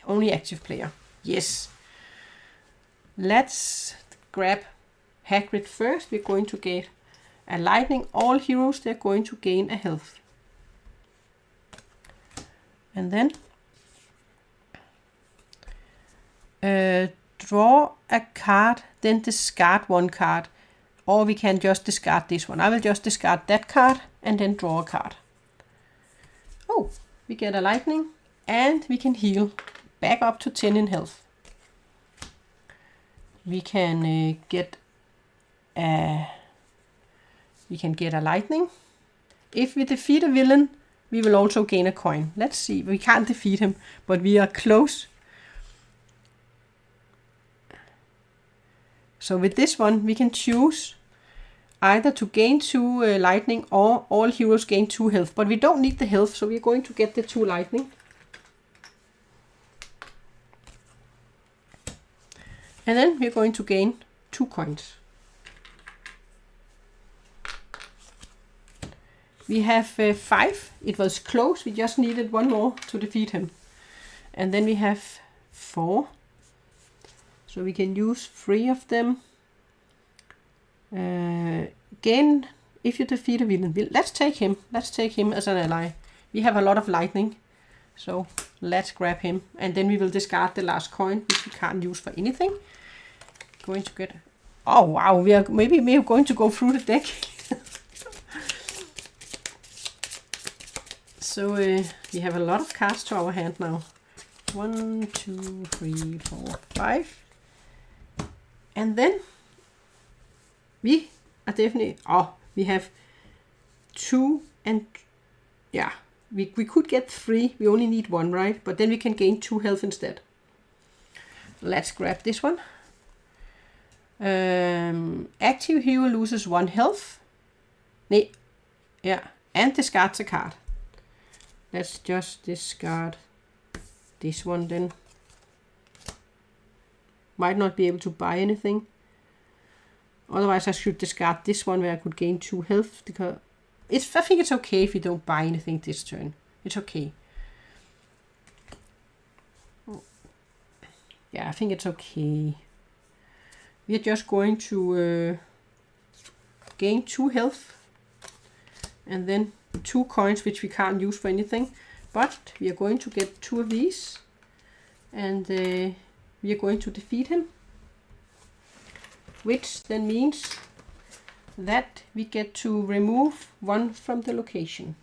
Only active player. Yes. Let's grab Hagrid first. We're going to get a lightning. All heroes, they're going to gain a health. And then draw a card, then discard 1 card. Or we can just discard this one. I will just discard that card and then draw a card. Oh, we get a lightning and we can heal back up to 10 in health. We can get a lightning. If we defeat a villain, we will also gain a coin. Let's see. We can't defeat him, but we are close. So with this one, we can choose either to gain 2 lightning or all heroes gain 2 health. But we don't need the health, so we're going to get the 2 lightning. And then we're going to gain 2 coins. We have 5. It was close. We just needed 1 more to defeat him. And then we have 4. So we can use 3 of them. Again, if you defeat a villain, let's take him. Let's take him as an ally. We have a lot of lightning. So let's grab him. And then we will discard the last coin, which we can't use for anything. Going to get... Oh, wow. We are going to go through the deck. So we have a lot of cards to our hand now. 1, 2, 3, 4, 5. And then we are definitely... we have 2 and... Yeah, We could get 3. We only need 1, right? But then we can gain 2 health instead. Let's grab this one. Active hero loses 1 health. And discards a card. Let's just discard this one then. Might not be able to buy anything. Otherwise I should discard this one where I could gain 2 health. Because I think it's okay if you don't buy anything this turn. It's okay. Yeah, I think it's okay. We are just going to gain 2 health. And then 2 coins which we can't use for anything. But we are going to get 2 of these. And we are going to defeat him. Which then means that we get to remove 1 from the location.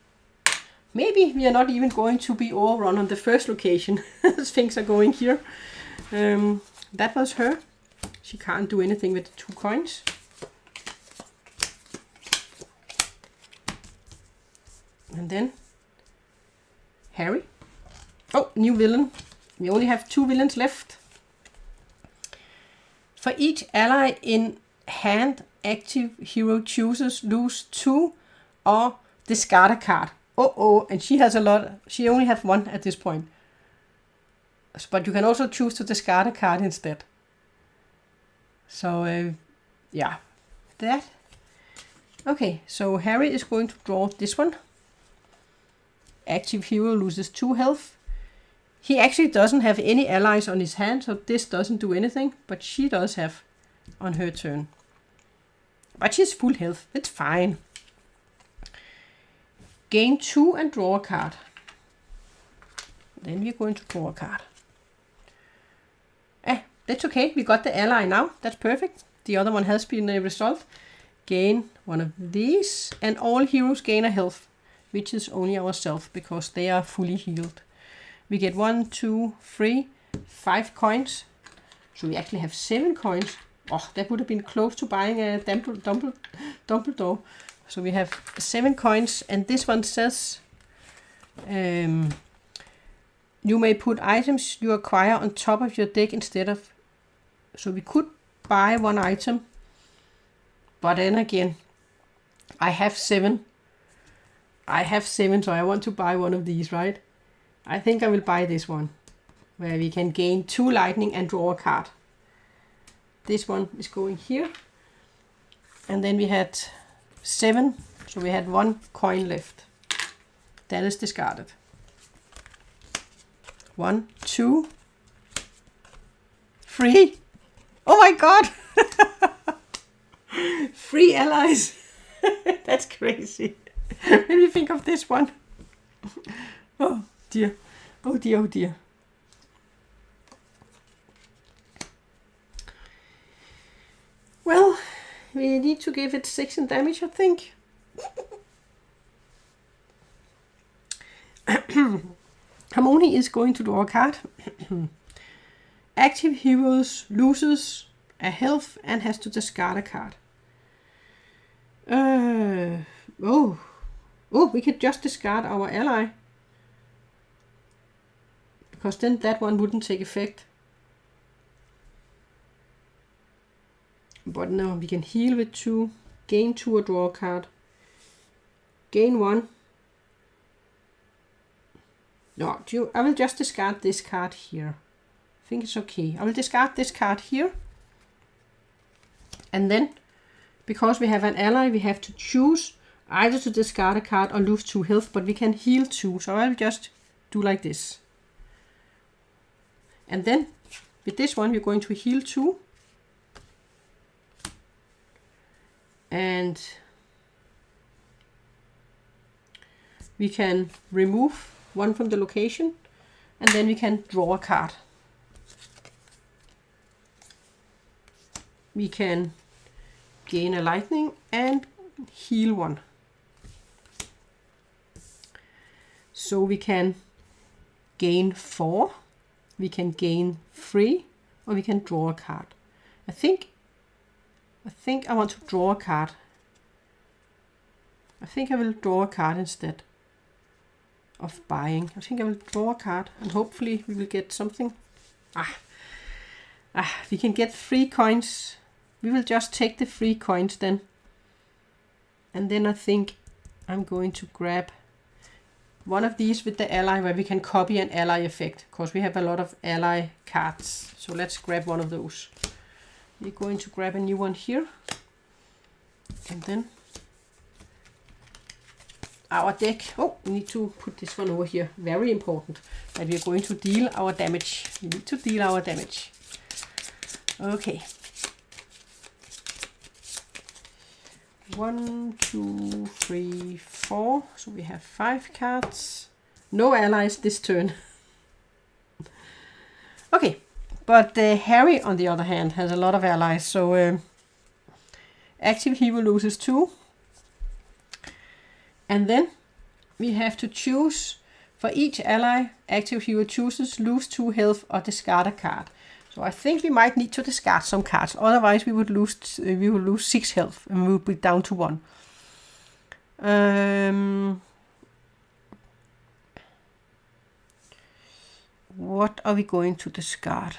Maybe we are not even going to be overrun on the first location as things are going here. That was her. She can't do anything with the 2 coins. And then Harry. Oh, new villain. We only have 2 villains left. For each ally in hand, active hero chooses lose 2 or discard a card. And she has a lot. She only has 1 at this point. But you can also choose to discard a card instead. So, yeah. That. Okay, so Harry is going to draw this one. Active hero loses 2 health. He actually doesn't have any allies on his hand, so this doesn't do anything. But she does have on her turn. But she's full health. It's fine. Gain 2 and draw a card. Then we're going to draw a card. That's okay. We got the ally now. That's perfect. The other one has been resolved. Gain 1 of these. And all heroes gain a health, which is only ourselves because they are fully healed. We get 1, 2, 3, 5 coins. So we actually have 7 coins. Oh, that would have been close to buying a Dumbledore. So we have 7 coins. And this one says, you may put items you acquire on top of your deck instead of. So we could buy 1 item. But then again, I have 7. So I want to buy one of these, right? I think I will buy this one, where we can gain 2 lightning and draw a card. This one is going here. And then we had 7, so we had 1 coin left. That is discarded. 1, 2, 3. Oh my god! 3 allies. That's crazy. Let me think of this one. Oh dear. Oh dear, oh dear. Well, we need to give it 6 in damage, I think. Hermione is going to draw a card. Active heroes loses a health and has to discard a card. We could just discard our ally. Because then that one wouldn't take effect. But no, we can heal with 2, gain 2 or draw a card. Gain 1. No, I will just discard this card here. I think it's okay. I will discard this card here. And then, because we have an ally, we have to choose either to discard a card or lose 2 health, but we can heal 2. So I will just do like this. And then, with this one, we're going to heal 2. And we can remove 1 from the location. And then we can draw a card. We can gain a lightning and heal 1. So we can gain 4, we can gain 3, or we can draw a card. I think I want to draw a card. I think I will draw a card instead. of buying. I think I will draw a card and hopefully we will get something. We can get 3 coins. We will just take the 3 coins then. And then I think I'm going to grab one of these with the ally where we can copy an ally effect, because we have a lot of ally cards. So let's grab one of those. We're going to grab a new one here. And then our deck. Oh, we need to put this one over here. Very important that we're going to deal our damage. We need to deal our damage. Okay. 1, 2, 3, 4. So we have 5 cards. No allies this turn. Okay, but Harry on the other hand has a lot of allies. So active hero loses 2. And then we have to choose for each ally active hero chooses, lose 2 health or discard a card. So I think we might need to discard some cards, otherwise we would lose 6 health and we would be down to 1. What are we going to discard?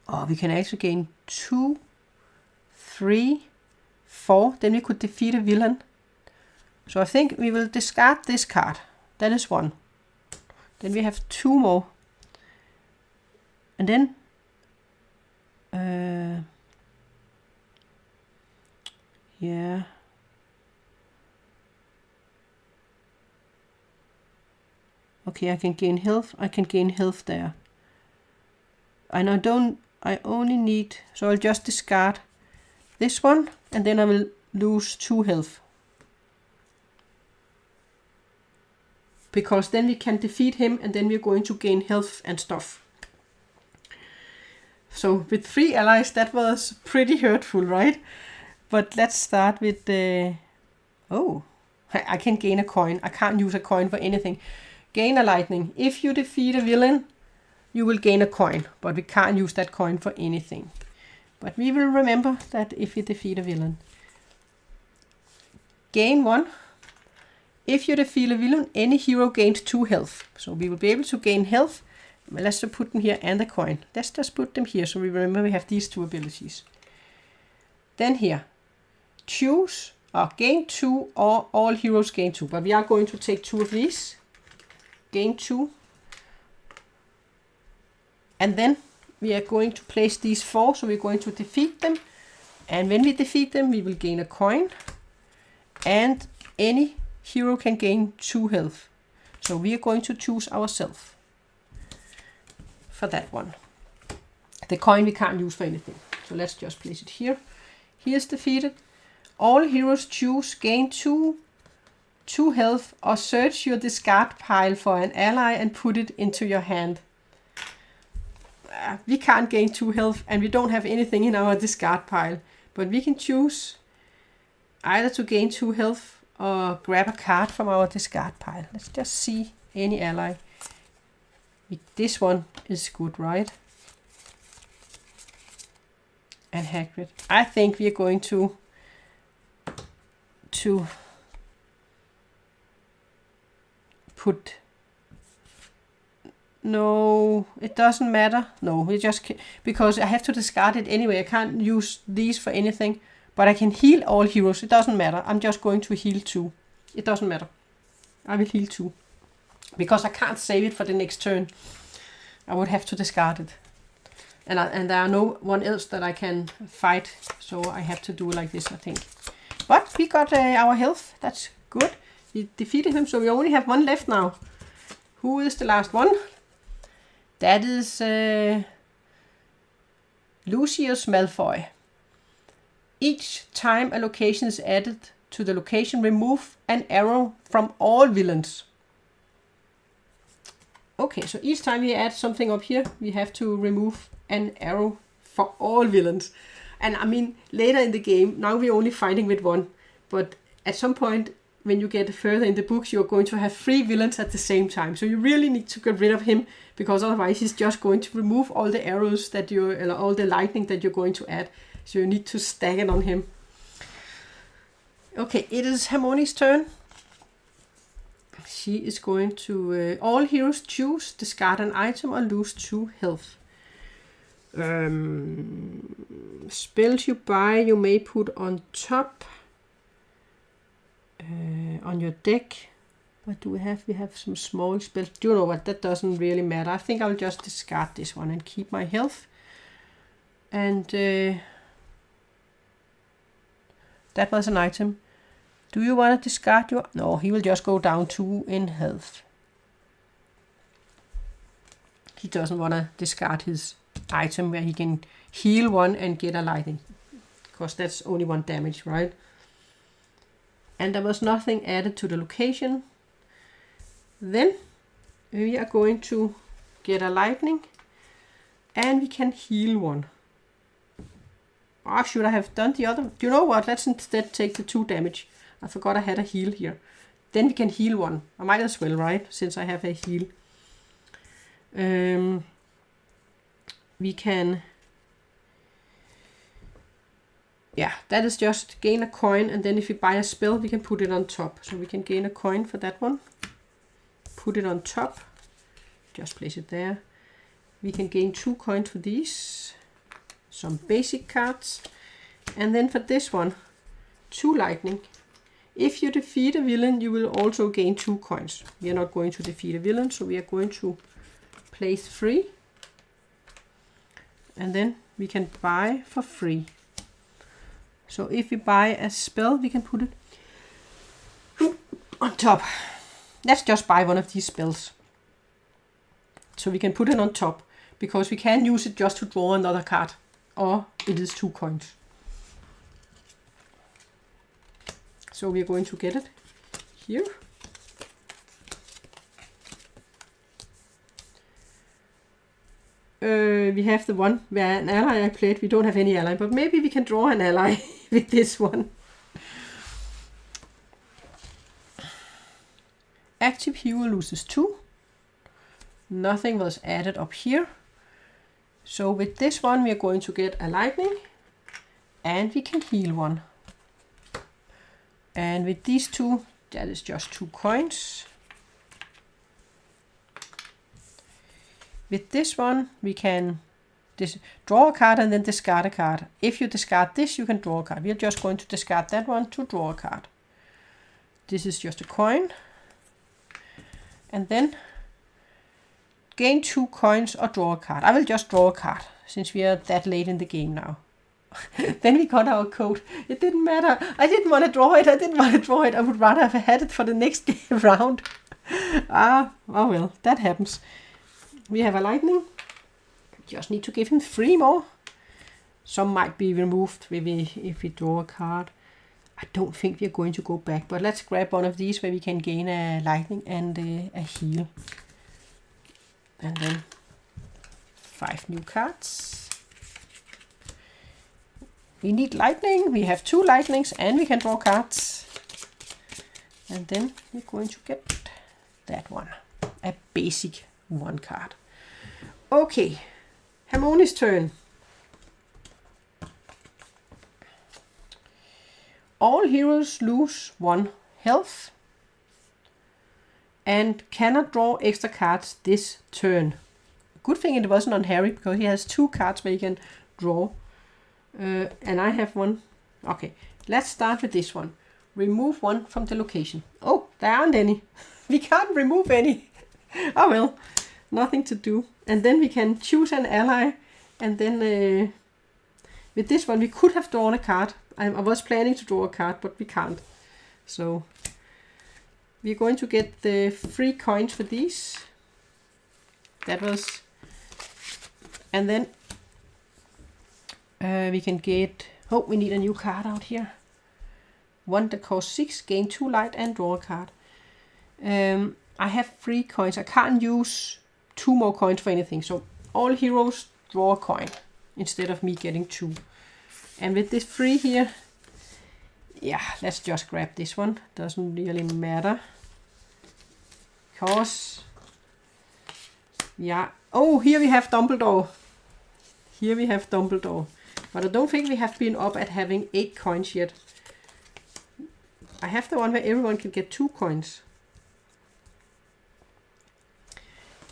Oh, we can actually gain 2, 3, 4. Then we could defeat a villain. So I think we will discard this card. That is 1. Then we have 2 more. And then yeah. Okay, I can gain health. I can gain health there. And I only need, so I'll just discard this one and then I will lose 2 health. Because then we can defeat him and then we're going to gain health and stuff. So with 3 allies, that was pretty hurtful, right? But let's start with the... Oh, I can gain a coin. I can't use a coin for anything. Gain a lightning. If you defeat a villain, you will gain a coin. But we can't use that coin for anything. But we will remember that if you defeat a villain. Gain 1. If you defeat a villain, any hero gains 2 health. So we will be able to gain health. Let's just put them here and the coin. Let's just put them here so we remember we have these 2 abilities. Then here, choose or gain 2 or all heroes gain 2. But we are going to take 2 of these. Gain 2. And then we are going to place these 4. So we're going to defeat them. And when we defeat them, we will gain a coin. And any hero can gain 2 health. So we are going to choose ourselves for that one. The coin we can't use for anything. So let's just place it here. Here's defeated. All heroes choose, gain 2 health or search your discard pile for an ally and put it into your hand. We can't gain 2 health and we don't have anything in our discard pile. But we can choose either to gain 2 health or grab a card from our discard pile. Let's just see any ally. This one is good, right? And Hagrid. I think we are going to put... No, it doesn't matter. No, we just... Because I have to discard it anyway. I can't use these for anything. But I can heal all heroes. It doesn't matter. I'm just going to heal 2. It doesn't matter. I will heal 2. Because I can't save it for the next turn. I would have to discard it. And there are no one else that I can fight. So I have to do it like this, I think. But we got our health. That's good. We defeated him, so we only have 1 left now. Who is the last one? That is Lucius Malfoy. Each time a location is added to the location, remove an arrow from all villains. Okay, so each time we add something up here, we have to remove an arrow for all villains. And I mean, later in the game, now we're only fighting with 1. But at some point, when you get further in the books, you're going to have 3 villains at the same time. So you really need to get rid of him, because otherwise he's just going to remove all the arrows that you're, all the lightning that you're going to add. So you need to stack it on him. Okay, it is Hermione's turn. She is going to... all heroes choose, discard an item or lose 2 health. Spells you buy, you may put on top on your deck. What do we have? We have some small spells. Do you know what? That doesn't really matter. I think I'll just discard this one and keep my health. And that was an item. Do you want to discard your... No, he will just go down 2 in health. He doesn't want to discard his item where he can heal 1 and get a lightning. Because that's only 1 damage, right? And there was nothing added to the location. Then we are going to get a lightning. And we can heal 1. Or should I have done the other? Do you know what? Let's instead take the 2 damage. I forgot I had a heal here. Then we can heal 1. I might as well, right? Since I have a heal. We can... Yeah, that is just gain a coin. And then if we buy a spell, we can put it on top. So we can gain a coin for that one. Put it on top. Just place it there. We can gain 2 coins for these. Some basic cards. And then for this one, 2 lightning. If you defeat a villain, you will also gain 2 coins. We are not going to defeat a villain, so we are going to place 3. And then we can buy for free. So if we buy a spell, we can put it on top. Let's just buy one of these spells. So we can put it on top, because we can use it just to draw another card. Or it is 2 coins. So we are going to get it here. We have the one where an ally I played. We don't have any ally, but maybe we can draw an ally with this one. Active hero loses 2. Nothing was added up here. So with this one we are going to get a lightning. And we can heal 1. And with these 2, that is just 2 coins. With this one, we can draw a card and then discard a card. If you discard this, you can draw a card. We are just going to discard that one to draw a card. This is just a coin. And then gain 2 coins or draw a card. I will just draw a card, since we are that late in the game now. Then we got our code. It didn't matter. I didn't want to draw it. I would rather have had it for the next round. Oh well, that happens. We have a lightning. Just need to give him 3 more. Some might be removed if we draw a card. I don't think we're going to go back, but let's grab one of these where we can gain a lightning and a heal. And then 5 new cards. We need lightning. We have 2 lightnings and we can draw cards. And then we're going to get that one. A basic 1 card. Okay. Hermione's turn. All heroes lose 1 health. And cannot draw extra cards this turn. Good thing it wasn't on Harry, because he has 2 cards where he can draw. And I have 1. Okay, let's start with this one. Remove 1 from the location. Oh, there aren't any. We can't remove any. Oh well, nothing to do. And then we can choose an ally. And then with this one, we could have drawn a card. I was planning to draw a card, but we can't. So we're going to get the 3 coins for these. That was... And then we can get... Oh, we need a new card out here. 1 that costs 6, gain 2 light and draw a card. I have 3 coins. I can't use 2 more coins for anything. So all heroes draw a coin instead of me getting 2. And with this 3 here, yeah, let's just grab this one. Doesn't really matter. Because, yeah. Oh, here we have Dumbledore. Here we have Dumbledore. But I don't think we have been up at having 8 coins yet. I have the one where everyone can get 2 coins.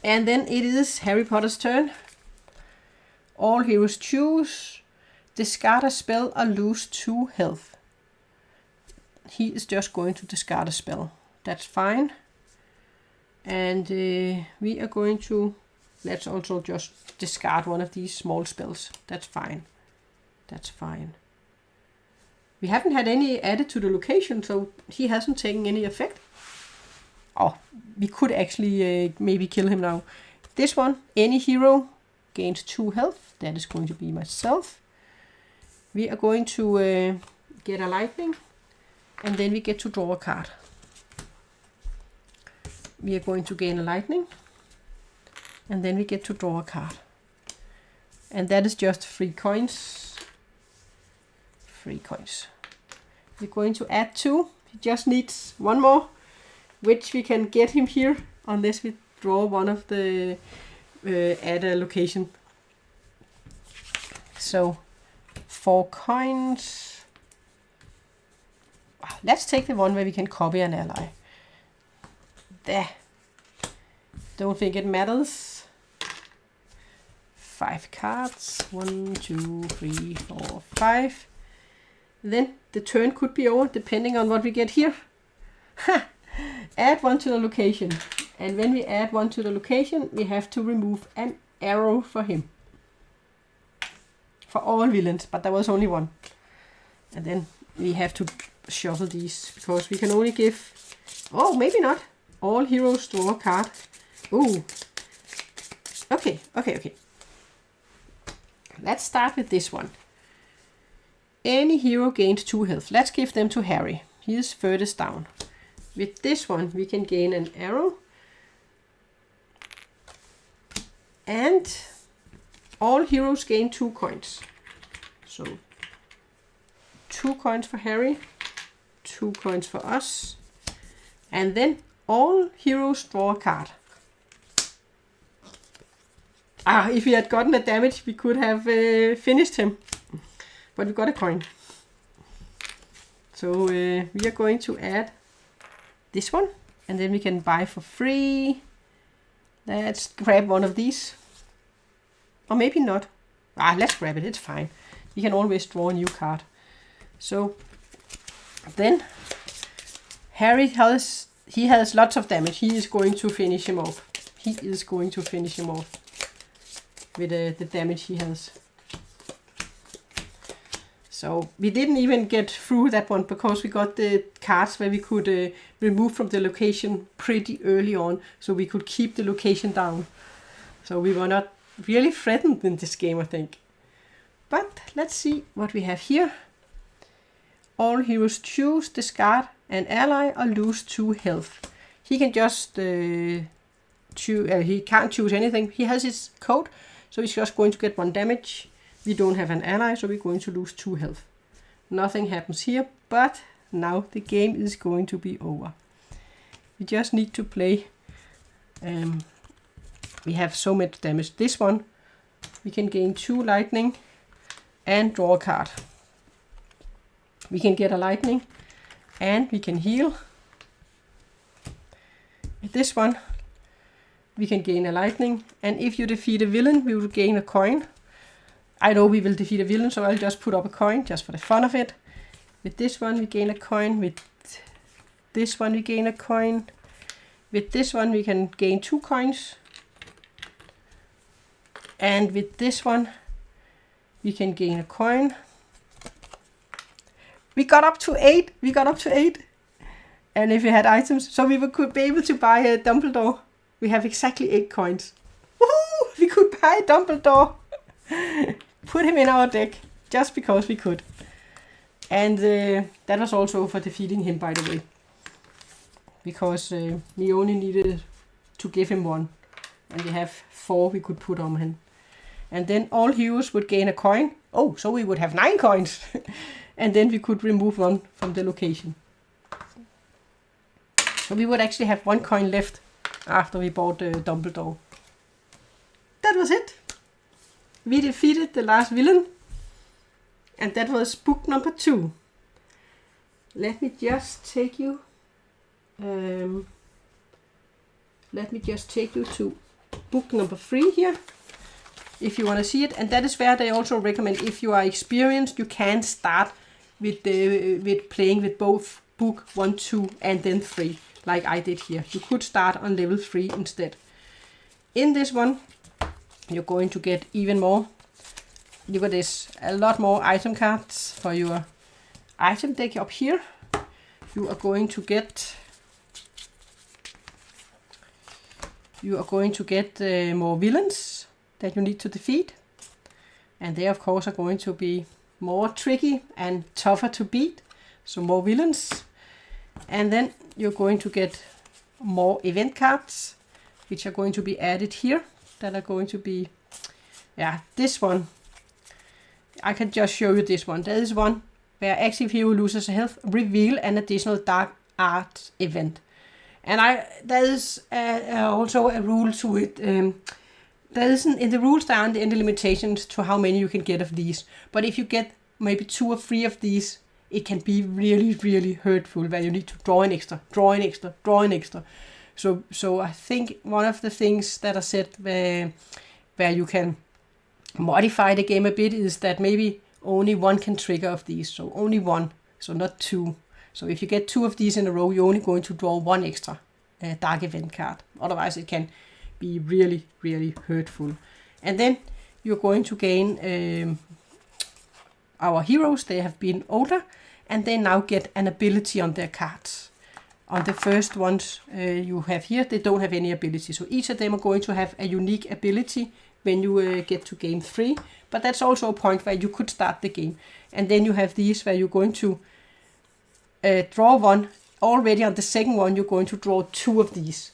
And then it is Harry Potter's turn. All heroes choose. Discard a spell or lose 2 health. He is just going to discard a spell. That's fine. And we are going to, let's also just discard one of these small spells. That's fine. That's fine. We haven't had any added to the location, so he hasn't taken any effect. Oh, we could actually maybe kill him now. This one, any hero gains 2 health. That is going to be myself. We are going to get a lightning, and then we get to draw a card. We are going to gain a lightning, and then we get to draw a card. And that is just 3 coins. 3 coins. We're going to add 2. He just needs 1 more, which we can get him here unless we draw one of the at a location. So 4 coins. Let's take the one where we can copy an ally. There. Don't think it matters. 5 cards. 1, 2, 3, 4, 5. Then the turn could be over depending on what we get here. Add 1 to the location. And when we add 1 to the location, we have to remove an arrow for him. For all villains, but there was only 1. And then we have to shuffle these because we can only give, oh, maybe not. All heroes draw a card. Ooh. Okay. Let's start with this one. Any hero gains 2 health. Let's give them to Harry. He is furthest down. With this one, we can gain an arrow. And all heroes gain 2 coins. So 2 coins for Harry, 2 coins for us. And then all heroes draw a card. If we had gotten a damage, we could have finished him. But we got a coin. So we are going to add this one. And then we can buy for free. Let's grab one of these. Or maybe not. Let's grab it. It's fine. We can always draw a new card. So then Harry has lots of damage. He is going to finish him off. With the damage he has. So we didn't even get through that one because we got the cards where we could remove from the location pretty early on, so we could keep the location down. So we were not really threatened in this game, I think. But let's see what we have here. All heroes choose, discard an ally or lose 2 health. He can just choose. He can't choose anything. He has his code, so he's just going to get 1 damage. We don't have an ally, so we're going to lose 2 health. Nothing happens here, but now the game is going to be over. We just need to play. We have so much damage. This one, we can gain 2 lightning and draw a card. We can get a lightning and we can heal. With this one, we can gain a lightning, and if you defeat a villain, we will gain a coin. I know we will defeat a villain, so I'll just put up a coin just for the fun of it. With this one, we gain a coin. With this one, we gain a coin. With this one, we can gain 2 coins. And with this one, we can gain a coin. We got up to 8. And if we had items, so we could be able to buy a Dumbledore. We have exactly 8 coins. Woohoo! We could buy Dumbledore. Put him in our deck just because we could. And that was also for defeating him, by the way. Because we only needed to give him 1. And we have 4 we could put on him. And then all heroes would gain a coin. Oh, so we would have 9 coins. And then we could remove 1 from the location. So we would actually have 1 coin left after we bought Dumbledore. That was it. We defeated the last villain. And that was book number 2. Let me just take you. To book number 3 here, if you want to see it. And that is where they also recommend, if you are experienced, you can start with playing with both book 1, 2, and then 3, like I did here. You could start on level 3 instead. In this one, you're going to get even more. Look at this, a lot more item cards for your item deck up here. You are going to get more villains that you need to defeat, and they of course are going to be more tricky and tougher to beat, so more villains. And then you're going to get more event cards, which are going to be added here, that are going to be, yeah, this one. I can just show you this one. There is one where active hero loses health, reveal an additional dark art event. And there is also a rule to it. There isn't, in the rules there aren't any limitations to how many you can get of these. But if you get maybe 2 or 3 of these, it can be really, really hurtful, where you need to draw an extra, draw an extra, draw an extra. So I think one of the things that are said where you can modify the game a bit is that maybe only 1 can trigger of these, so only 1, so not 2. So if you get 2 of these in a row, you're only going to draw 1 extra dark event card. Otherwise it can be really, really hurtful. And then you're going to gain our heroes. They have been older, and they now get an ability on their cards. On the first ones you have here, they don't have any ability. So each of them are going to have a unique ability when you get to game 3. But that's also a point where you could start the game. And then you have these where you're going to draw 1. Already on the second one, you're going to draw 2 of these.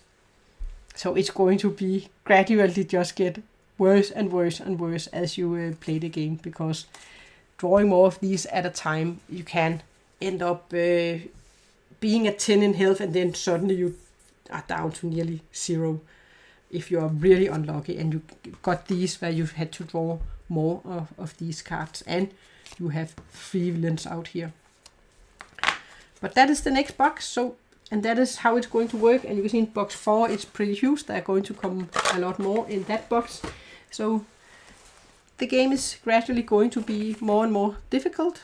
So it's going to be gradually just get worse and worse and worse as you play the game. Because drawing more of these at a time, you can end up being at 10 in health, and then suddenly you are down to nearly 0. If you are really unlucky and you got these where you had to draw more of these cards, and you have 3 villains out here. But that is the next box, so, and that is how it's going to work. And you can see in box 4 it's pretty huge. There are going to come a lot more in that box. So the game is gradually going to be more and more difficult.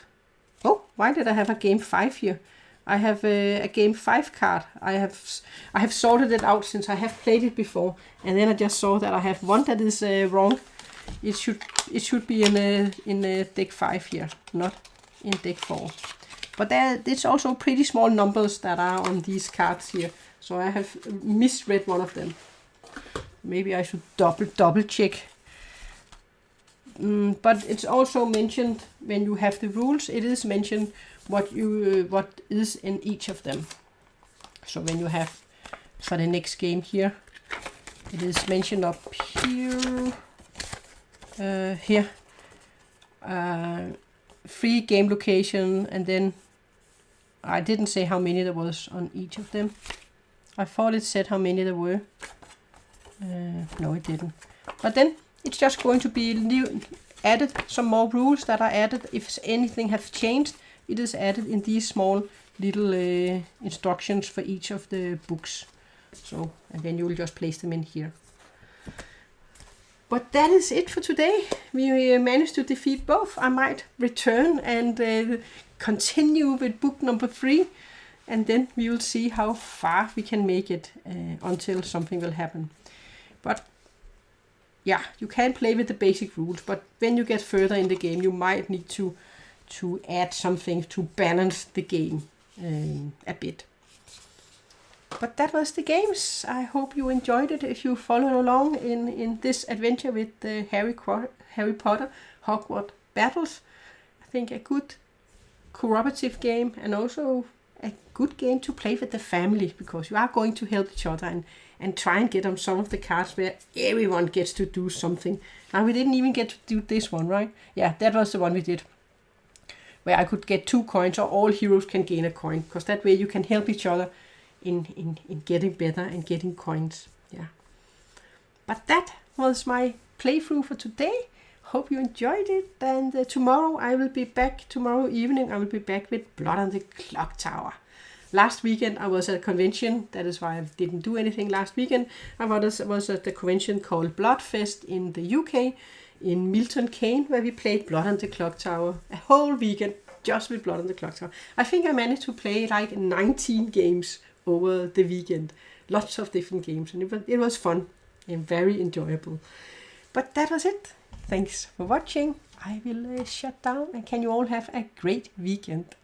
Oh, why did I have a game 5 here? I have a game 5 card. I have sorted it out since I have played it before, and then I just saw that I have one that is wrong. It should be in deck 5 here, not in deck 4. But it's also pretty small numbers that are on these cards here, so I have misread one of them. Maybe I should double check. But it's also mentioned when you have the rules. It is mentioned what is in each of them. So when you have for the next game here, it is mentioned up here. Free game location, and then I didn't say how many there was on each of them. I thought it said how many there were. No, it didn't. But then it's just going to be added, some more rules that are added. If anything has changed, it is added in these small little instructions for each of the books. So, and then you will just place them in here. But that is it for today. We managed to defeat both. I might return and continue with book number 3. And then we will see how far we can make it until something will happen. But yeah, you can play with the basic rules. But when you get further in the game, you might need to add something to balance the game a bit. But that was the games. I hope you enjoyed it. If you followed along in this adventure with the Harry Potter Hogwarts battles, I think a good cooperative game, and also a good game to play with the family, because you are going to help each other and try and get on some of the cards where everyone gets to do something. Now we didn't even get to do this one, right? Yeah, that was the one we did, where I could get 2 coins, or all heroes can gain a coin, because that way you can help each other in getting better and getting coins. Yeah. But that was my playthrough for today. Hope you enjoyed it, and tomorrow evening I will be back with Blood on the Clock Tower. Last weekend I was at a convention. That is why I didn't do anything last weekend. I was at the convention called Bloodfest in the UK, in Milton Keynes, where we played Blood on the Clock Tower. A whole weekend just with Blood on the Clock Tower. I think I managed to play like 19 games over the weekend. Lots of different games, and it was fun and very enjoyable. But that was it. Thanks for watching. I will shut down, and can you all have a great weekend.